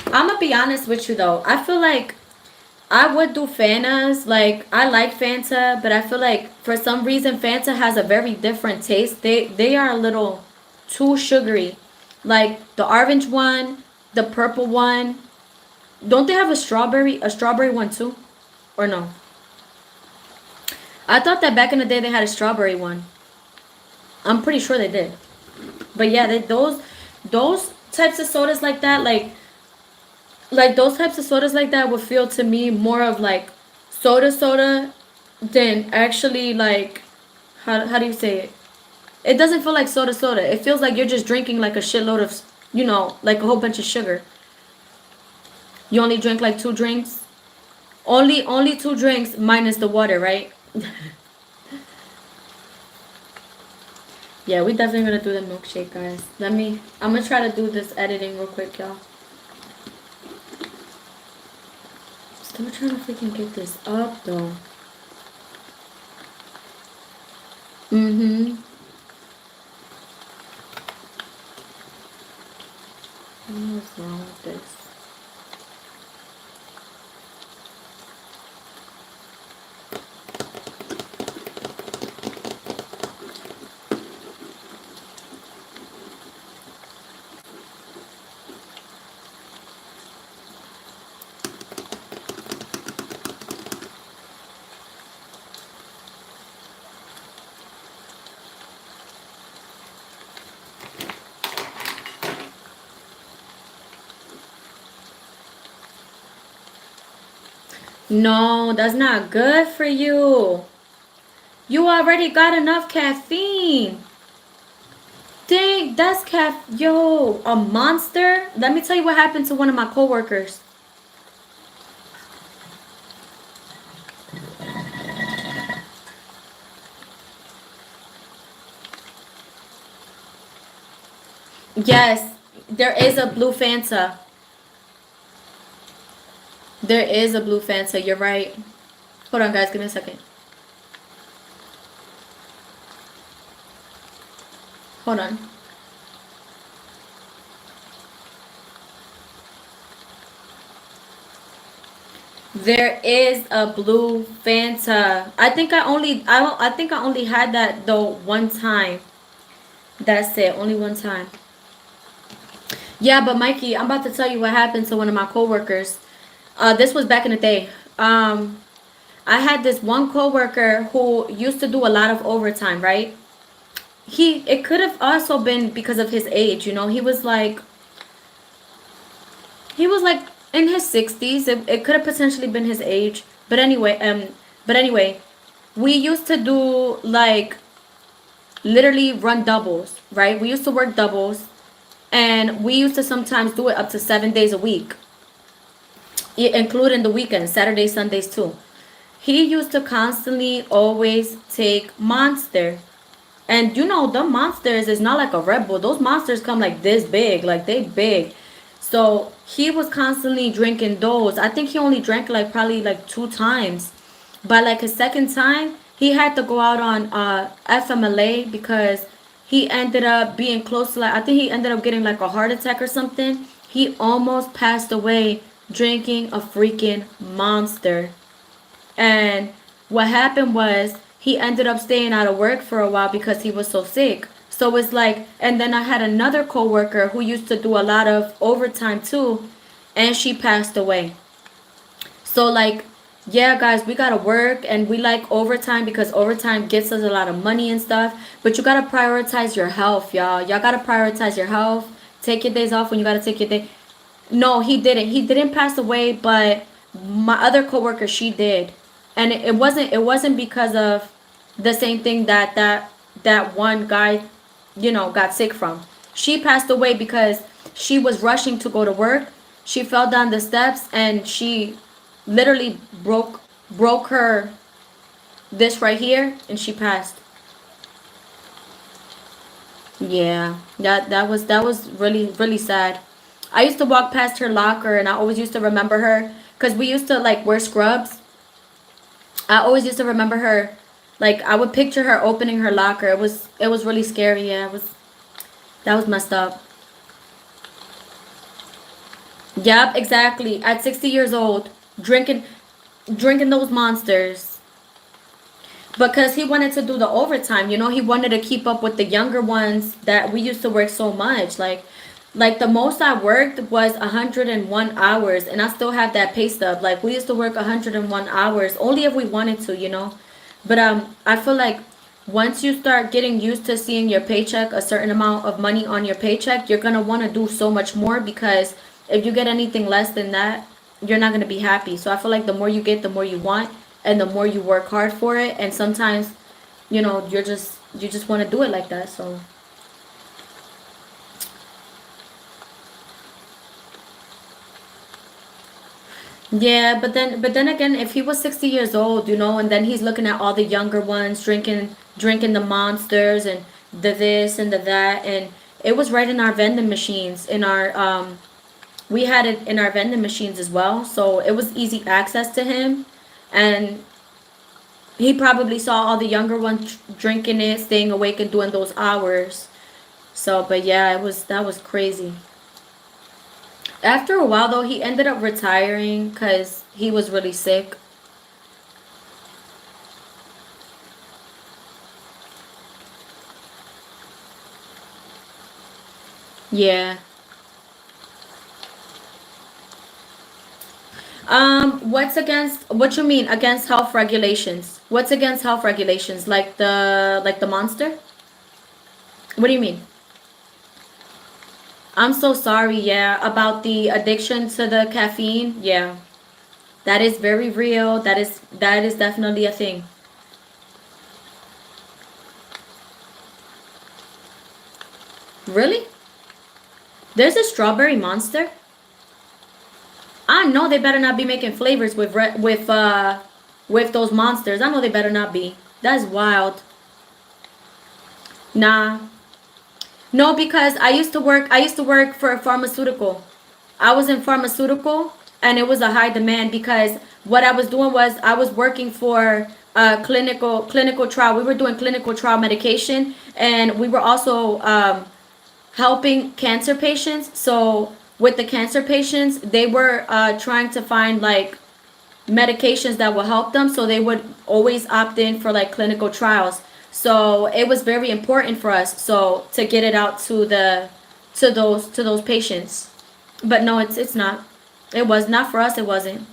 I'm gonna be honest with you though. I feel like I would do Fantas. Like I like Fanta, but I feel like for some reason Fanta has a very different taste. They are a little too sugary. Like the orange one, the purple one. Don't they have a strawberry one too? Or no? I thought that back in the day they had a strawberry one. I'm pretty sure they did. But yeah, those types of sodas like that, like those types of sodas like that would feel to me more of like soda than actually like how do you say it? It doesn't feel like soda. It feels like you're just drinking like a shitload of like a whole bunch of sugar. You only drink like 2 drinks. Only 2 drinks minus the water, right? Yeah, we definitely gonna do the milkshake, guys. I'm gonna try to do this editing real quick, y'all. Still trying to freaking get this up though. Mm-hmm. What's wrong with this? No, that's not good for you. You already got enough caffeine. Dang, that's yo, a monster. Let me tell you what happened to one of my coworkers. Yes, there is a blue Fanta. There is a blue Fanta. You're right. Hold on, guys. Give me a second. Hold on. There is a blue Fanta. I think I only had that though one time. That's it, only one time. Yeah, but Mikey, I'm about to tell you what happened to one of my coworkers. This was back in the day. I had this one coworker who used to do a lot of overtime, right? It could have also been because of his age, you know. He was like in his 60s. It could have potentially been his age. But anyway, we used to do like literally run doubles, right? We used to work doubles, and we used to sometimes do it up to 7 days a week, including the weekends, Saturdays, Sundays too. He used to constantly always take Monster. And you know, the Monsters is not like a Red Bull. Those Monsters come like this big, like they big. So he was constantly drinking those. I think he only drank like probably like 2 times. But like his second time, he had to go out on FMLA because he ended up being close to like, I think he ended up getting like a heart attack or something. He almost passed away drinking a freaking Monster. And what happened was he ended up staying out of work for a while because he was so sick. So it's like, and then I had another coworker who used to do a lot of overtime too, and she passed away. So like, yeah, guys, we gotta work and we like overtime because overtime gets us a lot of money and stuff. But you gotta prioritize your health, y'all. Y'all gotta prioritize your health. Take your days off when you gotta take your day. No, he didn't. He didn't pass away, but my other coworker, she did, and it wasn't because of the same thing that one guy, got sick from. She passed away because she was rushing to go to work. She fell down the steps and she literally broke her this right here, and she passed. Yeah, that was really really sad. I used to walk past her locker and I always used to remember her because we used to like wear scrubs. I always used to remember her. Like I would picture her opening her locker. It was really scary. Yeah, it was that was messed up. Yep, exactly. At 60 years old, drinking drinking those monsters because he wanted to do the overtime. He wanted to keep up with the younger ones that we used to work so much. Like the most I worked was 101 hours, and I still have that pay stub. Like we used to work 101 hours only if we wanted to. But I feel like once you start getting used to seeing your paycheck, a certain amount of money on your paycheck, you're gonna want to do so much more because if you get anything less than that, you're not gonna be happy. So I feel like the more you get, the more you want, and the more you work hard for it. And sometimes, you just want to do it like that. So yeah, but then again, if he was 60 years old, and then he's looking at all the younger ones drinking the monsters and the this and the that, and it was right in our vending machines, in our we had it in our vending machines as well, so it was easy access to him, and he probably saw all the younger ones drinking it, staying awake and doing those hours. So, but yeah, that was crazy. After a while though, he ended up retiring because he was really sick. Yeah. What you mean against health regulations? What's against health regulations? Like the monster? What do you mean? I'm so sorry, yeah, about the addiction to the caffeine. Yeah. That is very real. That is definitely a thing. Really? There's a strawberry monster? I know they better not be making flavors with those monsters. I know they better not be. That's wild. Nah. No, because I used to work for a pharmaceutical. I was in pharmaceutical, and it was a high demand because what I was doing was I was working for a clinical trial. We were doing clinical trial medication, and we were also helping cancer patients. So with the cancer patients, they were trying to find like medications that will help them, so they would always opt in for like clinical trials. So it was very important for us so to get it out to the to those patients. But no, it's not. It was not for us. It wasn't.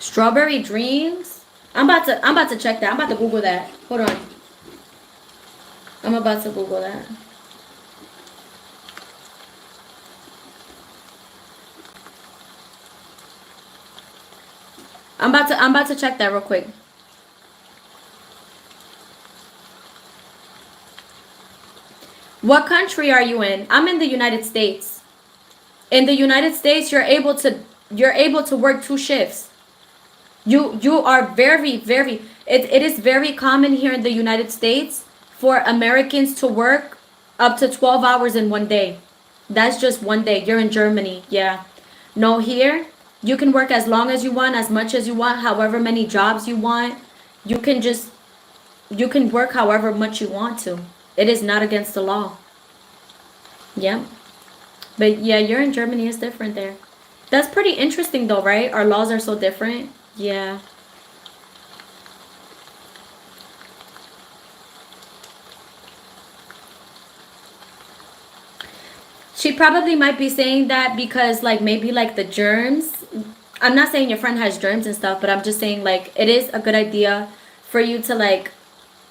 Strawberry Dreams. I'm about to check that. I'm about to Google that. Hold on. I'm about to Google that. I'm about to check that real quick. What country are you in? I'm in the United States. In the United States, you're able to work 2 shifts. You are very it is very common here in the United States for Americans to work up to 12 hours in one day. That's just one day. You're in Germany. Yeah. No, here you can work as long as you want, as much as you want, however many jobs you want. You can just you can work however much you want to. It is not against the law. Yeah. But yeah, you're in Germany. It's different there. That's pretty interesting though, right? Our laws are so different. Yeah. She probably might be saying that because like maybe like the germs. I'm not saying your friend has germs and stuff, but I'm just saying like it is a good idea for you to like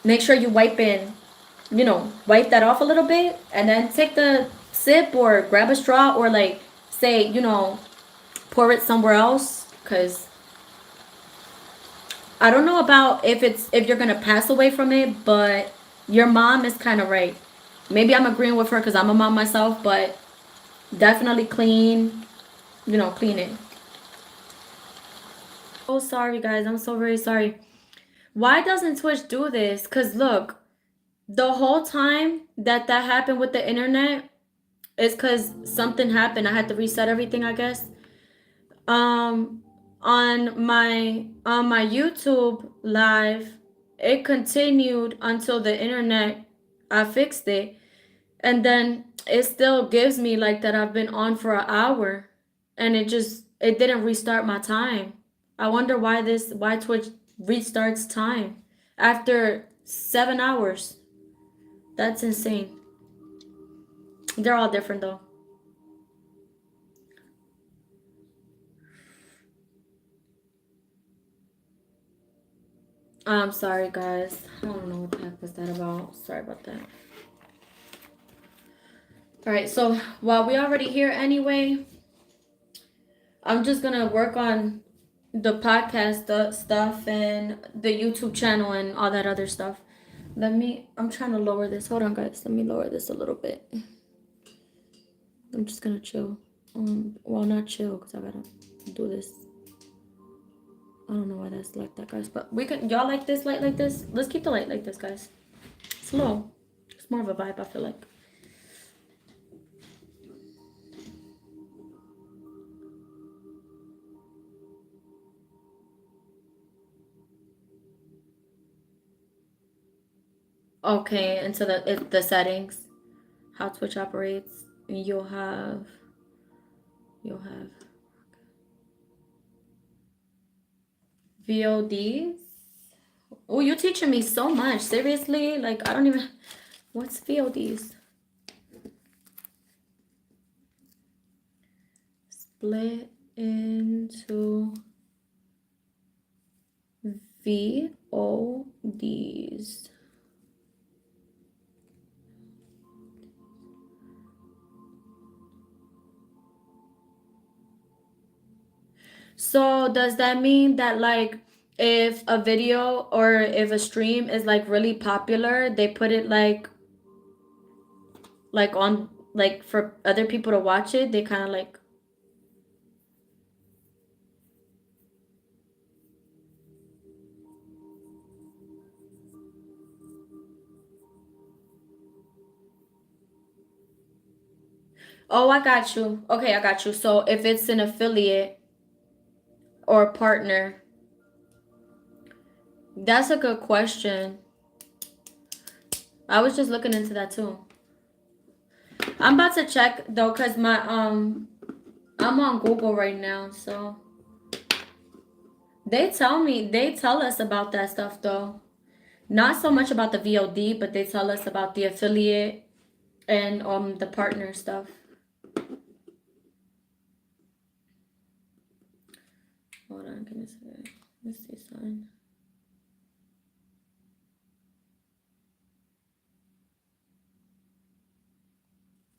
make sure you wipe that off a little bit and then take the sip or grab a straw or like say, pour it somewhere else cuz I don't know about if you're going to pass away from it, but your mom is kind of right. Maybe I'm agreeing with her cuz I'm a mom myself, but definitely clean it. Oh, sorry guys. I'm so very sorry. Why doesn't Twitch do this? Cuz look, the whole time that happened with the internet is cuz something happened. I had to reset everything, I guess. Um on my YouTube live, it continued until the internet I fixed it. And then it still gives me like that I've been on for an hour and it didn't restart my time. I wonder why Twitch restarts time after 7 hours. That's insane. They're all different though. I'm sorry guys. I don't know what the heck was that about. Sorry about that. Alright, so while we already here anyway, I'm just gonna work on the podcast stuff and the YouTube channel and all that other stuff. I'm trying to lower this. Hold on, guys. Let me lower this a little bit. I'm just gonna chill. Well, not chill because I gotta do this. I don't know why that's like that, guys. But y'all like this light like this? Let's keep the light like this, guys. It's low. It's more of a vibe, I feel like. Okay, into the settings, how Twitch operates, you'll have VODs. Oh, you're teaching me so much. Seriously? Like, I don't even... What's VODs? Split into VODs. So does that mean that like if a video or if a stream is like really popular, they put it like on like for other people to watch it? They kind of like... Oh, I got you. Okay, I got you. So if it's an affiliate or a partner, that's a good question. I was just looking into that too. I'm about to check though, cause my I'm on Google right now, so they tell us about that stuff though. Not so much about the VOD, but they tell us about the affiliate and the partner stuff. Hold on, give me a second. Let's see something.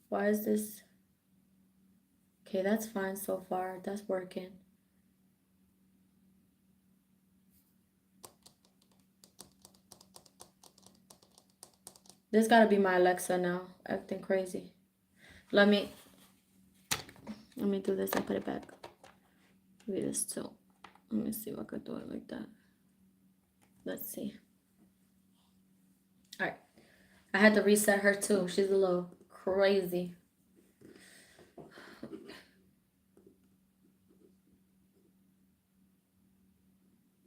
Why is this? Okay, that's fine so far. That's working. This gotta be my Alexa now, acting crazy. Let me do this and put it back. Maybe this too. Let me see if I could do it like that. Let's see. All right. I had to reset her too. She's a little crazy.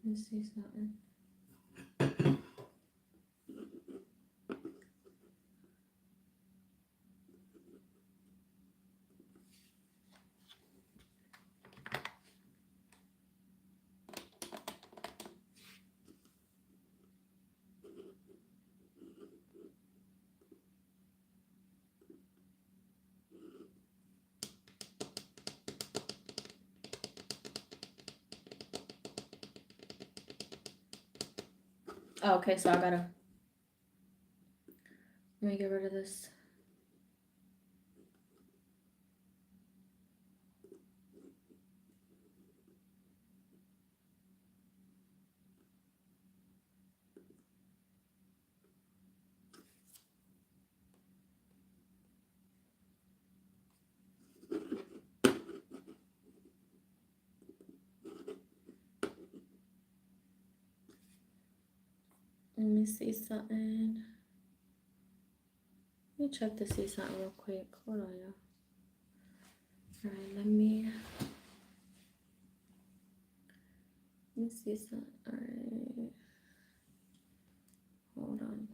Let me see something. Oh, okay, so I gotta let me get rid of this. Let me see something. Let me check to see something real quick. Hold on, y'all. All right, let me see something. All right. Hold on.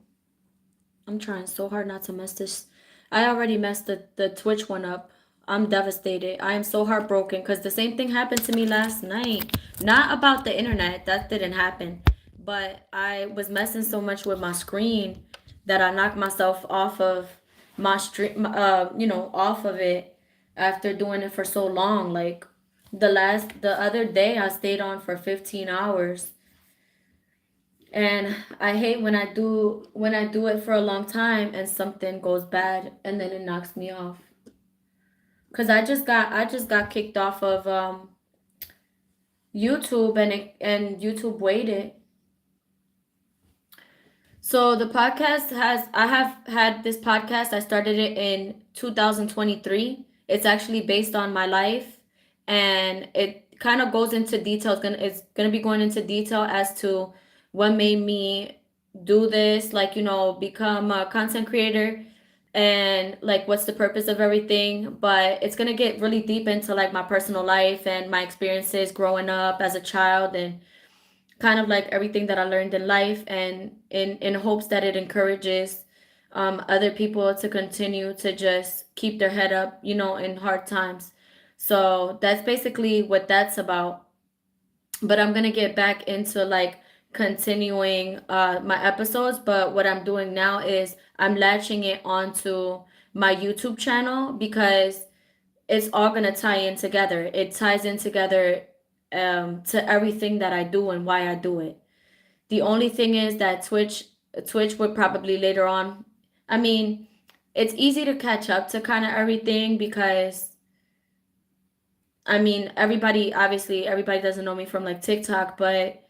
I'm trying so hard not to mess this. I already messed the Twitch one up. I'm devastated. I am so heartbroken because the same thing happened to me last night. Not about the internet. That didn't happen. But I was messing so much with my screen that I knocked myself off of my stream, off of it after doing it for so long. Like the other day I stayed on for 15 hours, and I hate when I do it for a long time and something goes bad and then it knocks me off. Cause I just got kicked off of YouTube, and YouTube waited. So the podcast has I have had this podcast. I started it in 2023. It's actually based on my life, and it kind of goes into detail. It's gonna be going into detail as to what made me do this, like, become a content creator, and like what's the purpose of everything. But it's gonna get really deep into like my personal life and my experiences growing up as a child, and kind of like everything that I learned in life, and in hopes that it encourages other people to continue to just keep their head up, in hard times. So that's basically what that's about. But I'm gonna get back into like continuing my episodes. But what I'm doing now is I'm latching it onto my YouTube channel because it's all gonna tie in together. It ties in together to everything that I do and why I do it. The only thing is that Twitch would probably later on. I mean, it's easy to catch up to kind of everything because I mean, everybody doesn't know me from like TikTok, but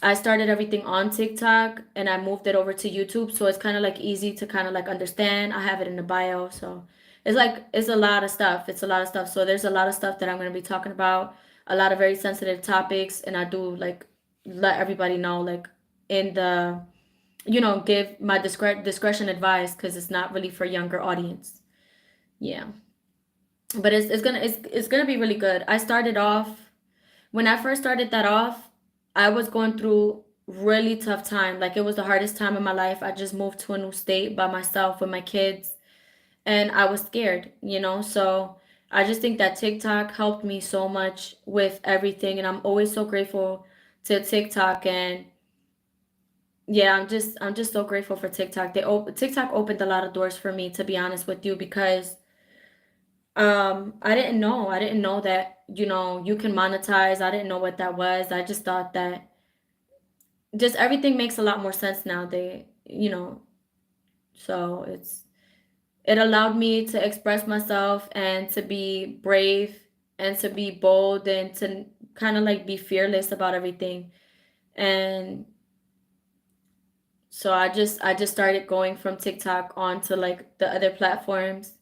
I started everything on TikTok and I moved it over to YouTube, so it's kind of like easy to kind of like understand. I have it in the bio, so it's a lot of stuff. It's a lot of stuff. So there's a lot of stuff that I'm going to be talking about, a lot of very sensitive topics, and I do like let everybody know like in the give my discretion advice because it's not really for younger audience. Yeah. But it's gonna be really good. I started off when I first started that off, I was going through really tough time. Like it was the hardest time in my life. I just moved to a new state by myself with my kids, and I was scared, you know. So I just think that TikTok helped me so much with everything, and I'm always so grateful to TikTok. And yeah, I'm just so grateful for TikTok. TikTok opened a lot of doors for me, to be honest with you, because I didn't know that, you can monetize. I didn't know what that was. I just thought that just everything makes a lot more sense now. So it allowed me to express myself and to be brave and to be bold and to kind of like be fearless about everything. And so I just started going from TikTok on to like the other platforms,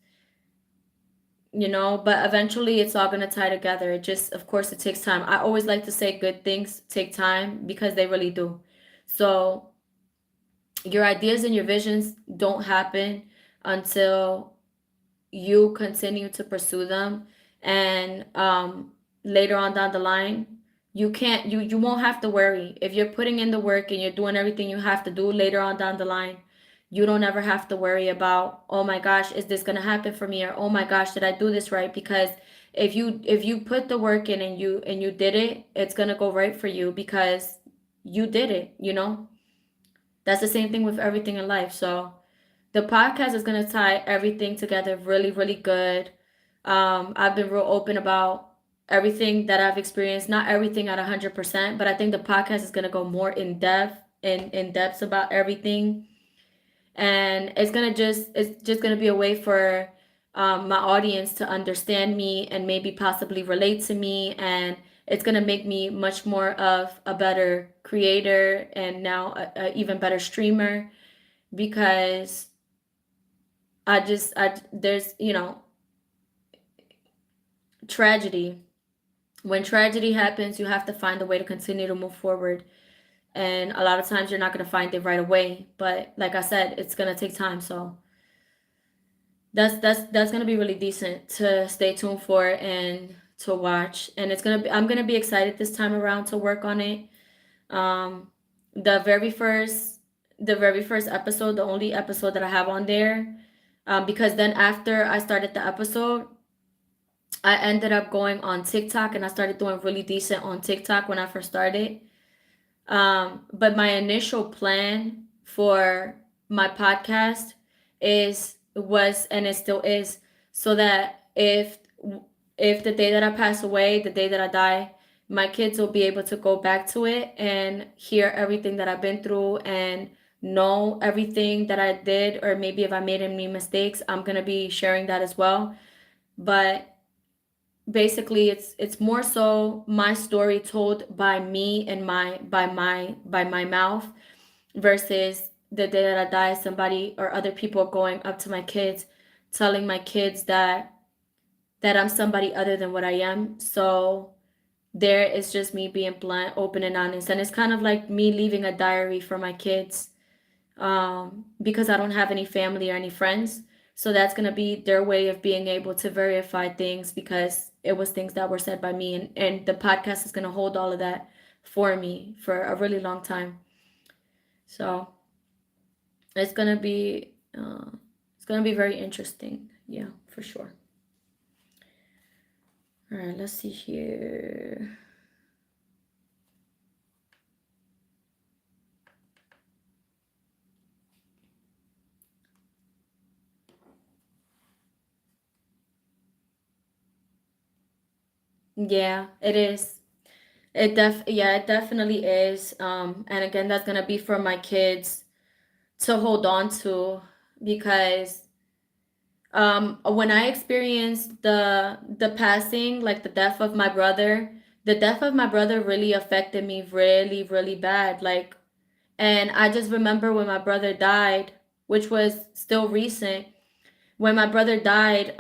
but eventually it's all going to tie together. It just, of course, it takes time. I always like to say good things take time because they really do. So your ideas and your visions don't happen until you continue to pursue them. And later on down the line, you won't have to worry if you're putting in the work and you're doing everything you have to do. Later on down the line, you don't ever have to worry about, oh my gosh, is this going to happen for me, or oh my gosh, did I do this right? Because if you put the work in and you did it, it's going to go right for you because you did it. That's the same thing with everything in life. So the podcast is going to tie everything together really, really good. I've been real open about everything that I've experienced, not everything at 100%, but I think the podcast is going to go more in depth about everything. And it's just going to be a way for my audience to understand me and maybe possibly relate to me. And it's going to make me much more of a better creator and now a even better streamer, because there's, tragedy. When tragedy happens, you have to find a way to continue to move forward. And a lot of times you're not going to find it right away. But like I said, it's going to take time. So that's going to be really decent to stay tuned for and to watch. And I'm going to be excited this time around to work on it. Um, the very first, the very first episode, the only episode that I have on there, because then after I started the episode, I ended up going on TikTok and I started doing really decent on TikTok when I first started. But my initial plan for my podcast was and it still is, so that if the day that I pass away, the day that I die, my kids will be able to go back to it and hear everything that I've been through and know everything that I did, or maybe if I made any mistakes, I'm gonna be sharing that as well. But basically it's more so my story told by me and by my mouth, versus the day that I die, somebody or other people going up to my kids, telling my kids that I'm somebody other than what I am. So there is just me being blunt, open, and honest, and it's kind of like me leaving a diary for my kids, because I don't have any family or any friends. So that's going to be their way of being able to verify things, because it was things that were said by me. And the podcast is going to hold all of that for me for a really long time. So it's going to be, very interesting. Yeah, for sure. All right, let's see here. Yeah, it is. It definitely is. And again, that's gonna be for my kids to hold on to, because when I experienced the passing, like the death of my brother, the death of my brother really affected me really, really bad. Like, and I just remember when my brother died, which was still recent. When my brother died,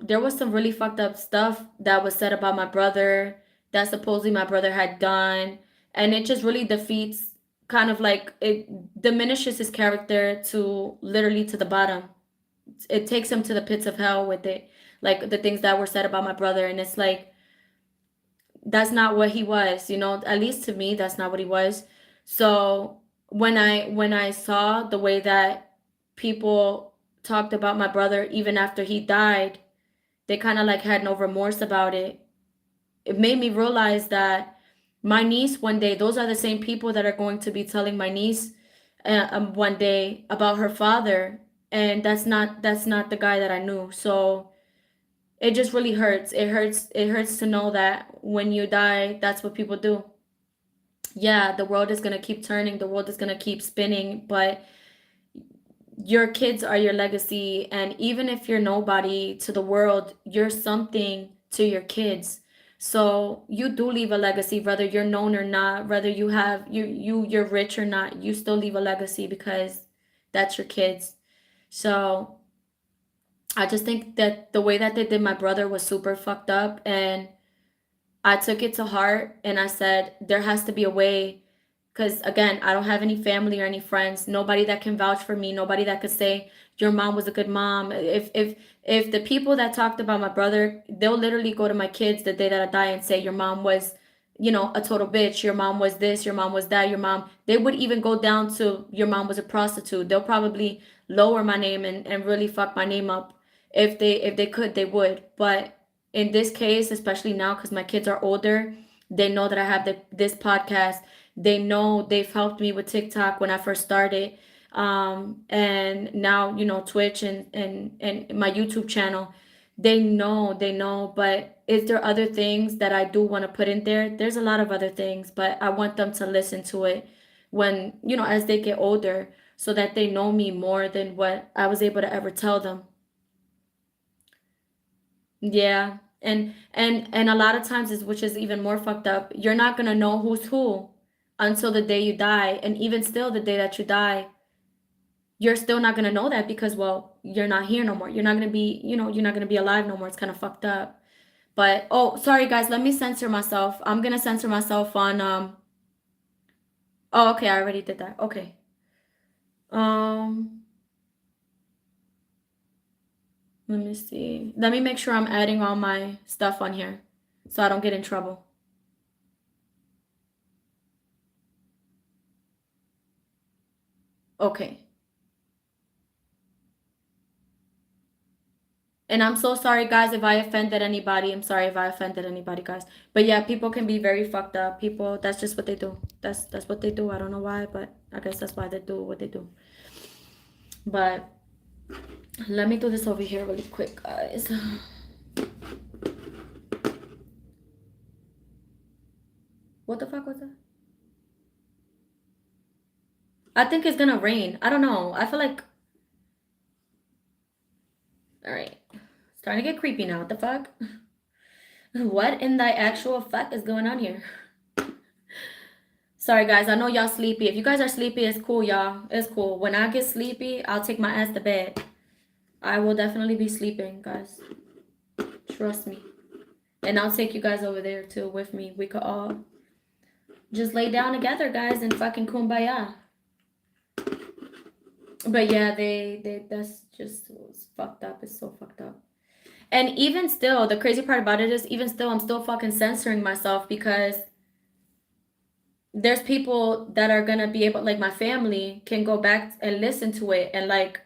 there was some really fucked up stuff that was said about my brother that supposedly my brother had done, and it just really defeats, kind of like it diminishes his character to literally to the bottom. It takes him to the pits of hell with it, like the things that were said about my brother, and it's like that's not what he was, at least to me, that's not what he was. So when I saw the way that people talked about my brother even after he died. They kind of like had no remorse about it. It made me realize that my niece one day, those are the same people that are going to be telling my niece one day about her father, and that's not the guy that I knew. So it just really hurts. It hurts to know that when you die, that's what people do. Yeah, the world is going to keep turning, the world is going to keep spinning, but your kids are your legacy, and even if you're nobody to the world, you're something to your kids. So you do leave a legacy, whether you're known or not, whether you're rich or not, you still leave a legacy because that's your kids. So I just think that the way that they did my brother was super fucked up, and I took it to heart and I said, there has to be a way. Because again, I don't have any family or any friends, nobody that can vouch for me, nobody that could say your mom was a good mom. If the people that talked about my brother, they'll literally go to my kids the day that I die and say your mom was, a total bitch, your mom was this, your mom was that, your mom, they would even go down to your mom was a prostitute. They'll probably lower my name and really fuck my name up. If they could, they would. But in this case, especially now because my kids are older, they know that I have this podcast. They know they've helped me with TikTok when I first started. And now, Twitch and my YouTube channel. They know, but is there other things that I do want to put in there? There's a lot of other things, but I want them to listen to it when, as they get older, so that they know me more than what I was able to ever tell them. Yeah. And a lot of times is which is even more fucked up. You're not gonna know who's who until the day you die. And even still the day that you die, you're still not gonna know that because well, you're not here no more. You're not gonna be, you're not gonna be alive no more. It's kind of fucked up. But oh, sorry guys, let me censor myself. I'm gonna censor myself on oh okay, I already did that. Okay. Um Let me see. Let me make sure I'm adding all my stuff on here so I don't get in trouble. Okay. And I'm so sorry, guys, if I offended anybody. I'm sorry if I offended anybody, guys. But yeah, people can be very fucked up. People, that's just what they do. That's what they do. I don't know why, but I guess that's why they do what they do. But let me do this over here really quick, guys. What the fuck was that? I think it's gonna rain. I don't know. I feel like... All right. It's starting to get creepy now. What the fuck? What in the actual fuck is going on here? Sorry, guys. I know y'all sleepy. If you guys are sleepy, it's cool, y'all. It's cool. When I get sleepy, I'll take my ass to bed. I will definitely be sleeping, guys. Trust me. And I'll take you guys over there, too, with me. We could all just lay down together, guys, and fucking kumbaya. But yeah, that's just it's fucked up. It's so fucked up. And even still, the crazy part about it is, even still, I'm still fucking censoring myself because there's people that are gonna be able, like my family, can go back and listen to it. And like,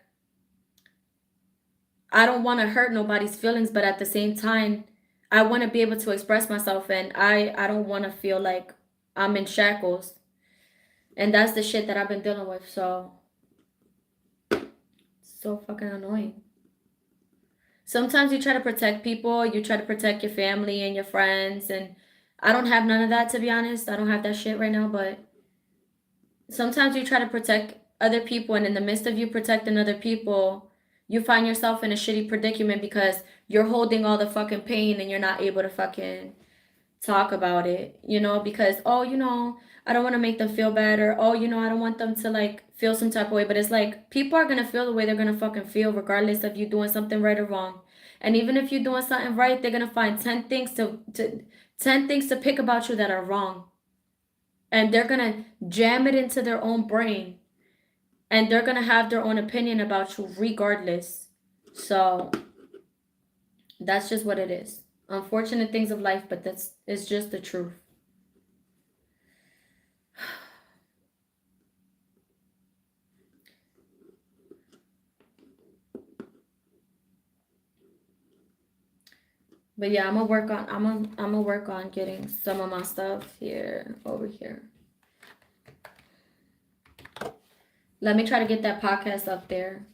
I don't want to hurt nobody's feelings, but at the same time, I want to be able to express myself, and I don't want to feel like I'm in shackles. And that's the shit that I've been dealing with. So, so fucking annoying. Sometimes you try to protect people, you try to protect your family and your friends, and I don't have none of that, to be honest. I don't have that shit right now, but sometimes you try to protect other people, and in the midst of you protecting other people, you find yourself in a shitty predicament because you're holding all the fucking pain and you're not able to fucking talk about it, because, oh, I don't want to make them feel bad, or, oh, I don't want them to like feel some type of way. But it's like people are gonna feel the way they're gonna fucking feel regardless of you doing something right or wrong. And even if you're doing something right, they're gonna find 10 things to 10 things to pick about you that are wrong. And they're gonna jam it into their own brain, and they're gonna have their own opinion about you regardless. So that's just what it is. Unfortunate things of life, but that's it's just the truth. But yeah, I'm gonna work on getting some of my stuff here over here. Let me try to get that podcast up there.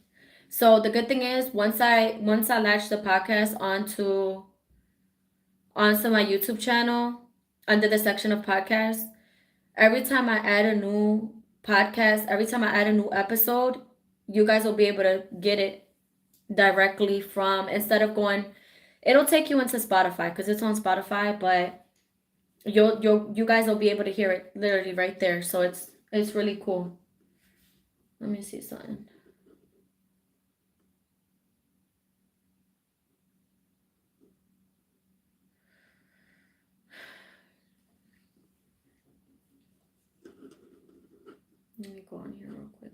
So the good thing is once I latch the podcast onto my YouTube channel under the section of podcasts, every time I add a new podcast, every time I add a new episode, you guys will be able to get it directly from, instead of going, it'll take you into Spotify because it's on Spotify, but you guys will be able to hear it literally right there. So it's really cool. Let me see something. Let me go on here real quick.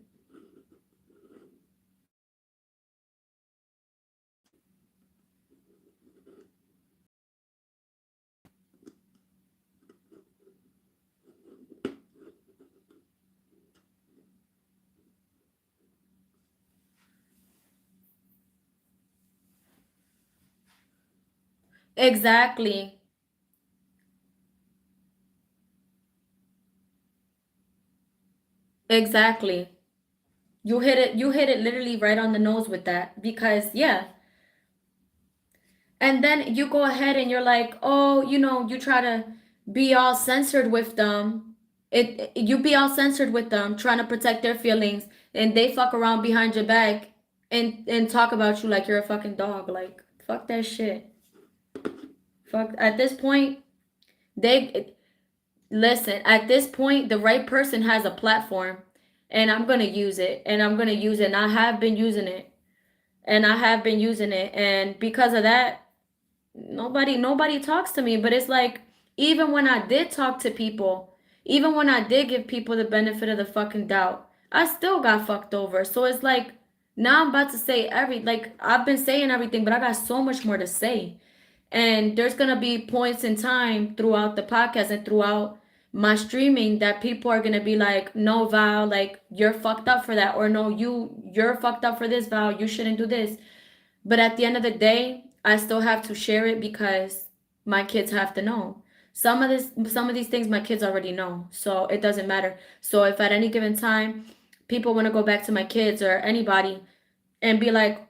Exactly. Exactly. You hit it literally right on the nose with that, because yeah. And then you go ahead and you're like, "Oh, you try to be all censored with them. You be all censored with them, trying to protect their feelings, and they fuck around behind your back and talk about you like you're a fucking dog. Like, fuck that shit. Fuck, at this point, they listen, at this point, the right person has a platform, and I'm going to use it, and I'm going to use it, and I have been using it. And I have been using it, and because of that, nobody talks to me. But it's like, even when I did talk to people, even when I did give people the benefit of the fucking doubt, I still got fucked over. So it's like, now I'm about to say like, I've been saying everything, but I got so much more to say. And there's gonna be points in time throughout the podcast and throughout my streaming that people are gonna be like, "No, Val, like, you're fucked up for that," or "No, you're fucked up for this, Val. You shouldn't do this." But at the end of the day, I still have to share it because my kids have to know. Some of these things my kids already know, so it doesn't matter. So if at any given time people want to go back to my kids or anybody and be like,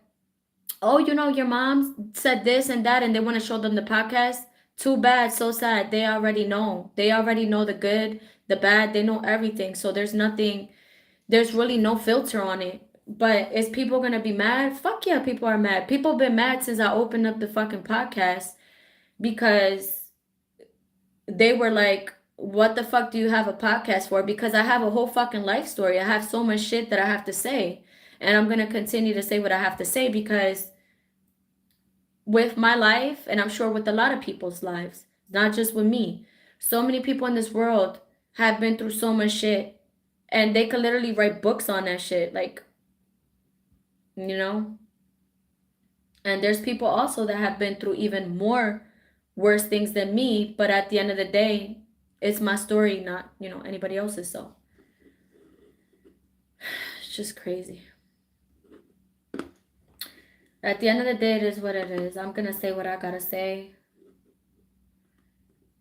"Oh, your mom said this and that," and they want to show them the podcast, too bad, so sad. They already know. They already know the good, the bad. They know everything. So there's really no filter on it. But is people gonna be mad? Fuck yeah, people are mad. People been mad since I opened up the fucking podcast, because they were like, "What the fuck do you have a podcast for?" Because I have a whole fucking life story. I have so much shit that I have to say. And I'm gonna continue to say what I have to say, because with my life, and I'm sure with a lot of people's lives, not just with me, so many people in this world have been through so much shit, and they could literally write books on that shit. Like, you know? And there's people also that have been through even more worse things than me, but at the end of the day, it's my story, not, anybody else's. So it's just crazy. At the end of the day, it is what it is. I'm gonna say what I gotta say,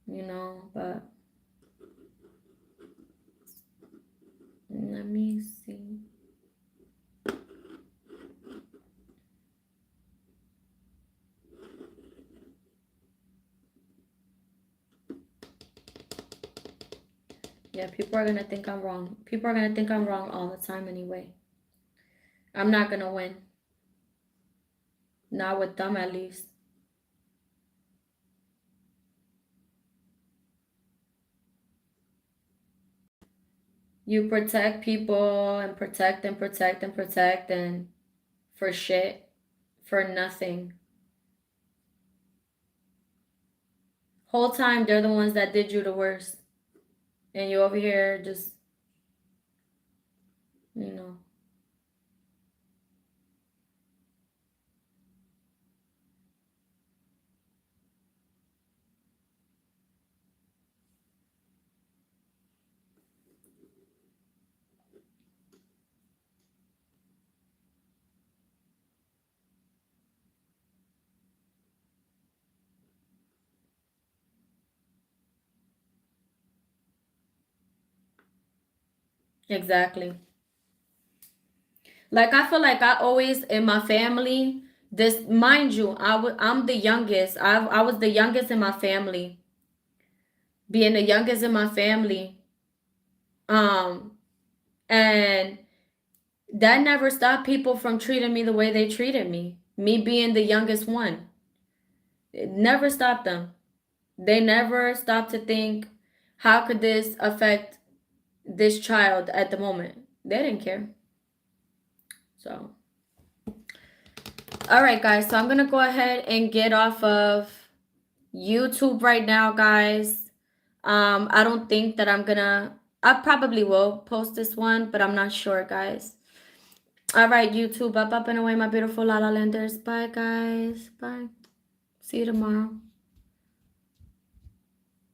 but let me see. Yeah, people are gonna think I'm wrong. People are gonna think I'm wrong all the time anyway. I'm not gonna win. Not with them, at least. You protect people and protect and protect and protect, and for shit, for nothing. Whole time they're the ones that did you the worst. And you over here just, you know. Exactly. Like I feel like I always in my family, this mind you, I'm the youngest. I was the youngest in my family. Being the youngest in my family. Um and that never stopped people from treating me the way they treated me. Me being the youngest one. It never stopped them. They never stopped to think, how could this affect this child at the moment? They didn't care. So, all right, guys. So I'm going to go ahead and get off of YouTube right now, guys. I don't think that I probably will post this one, but I'm not sure, guys. All right, YouTube, up and away, my beautiful La La Landers. Bye, guys. Bye. See you tomorrow.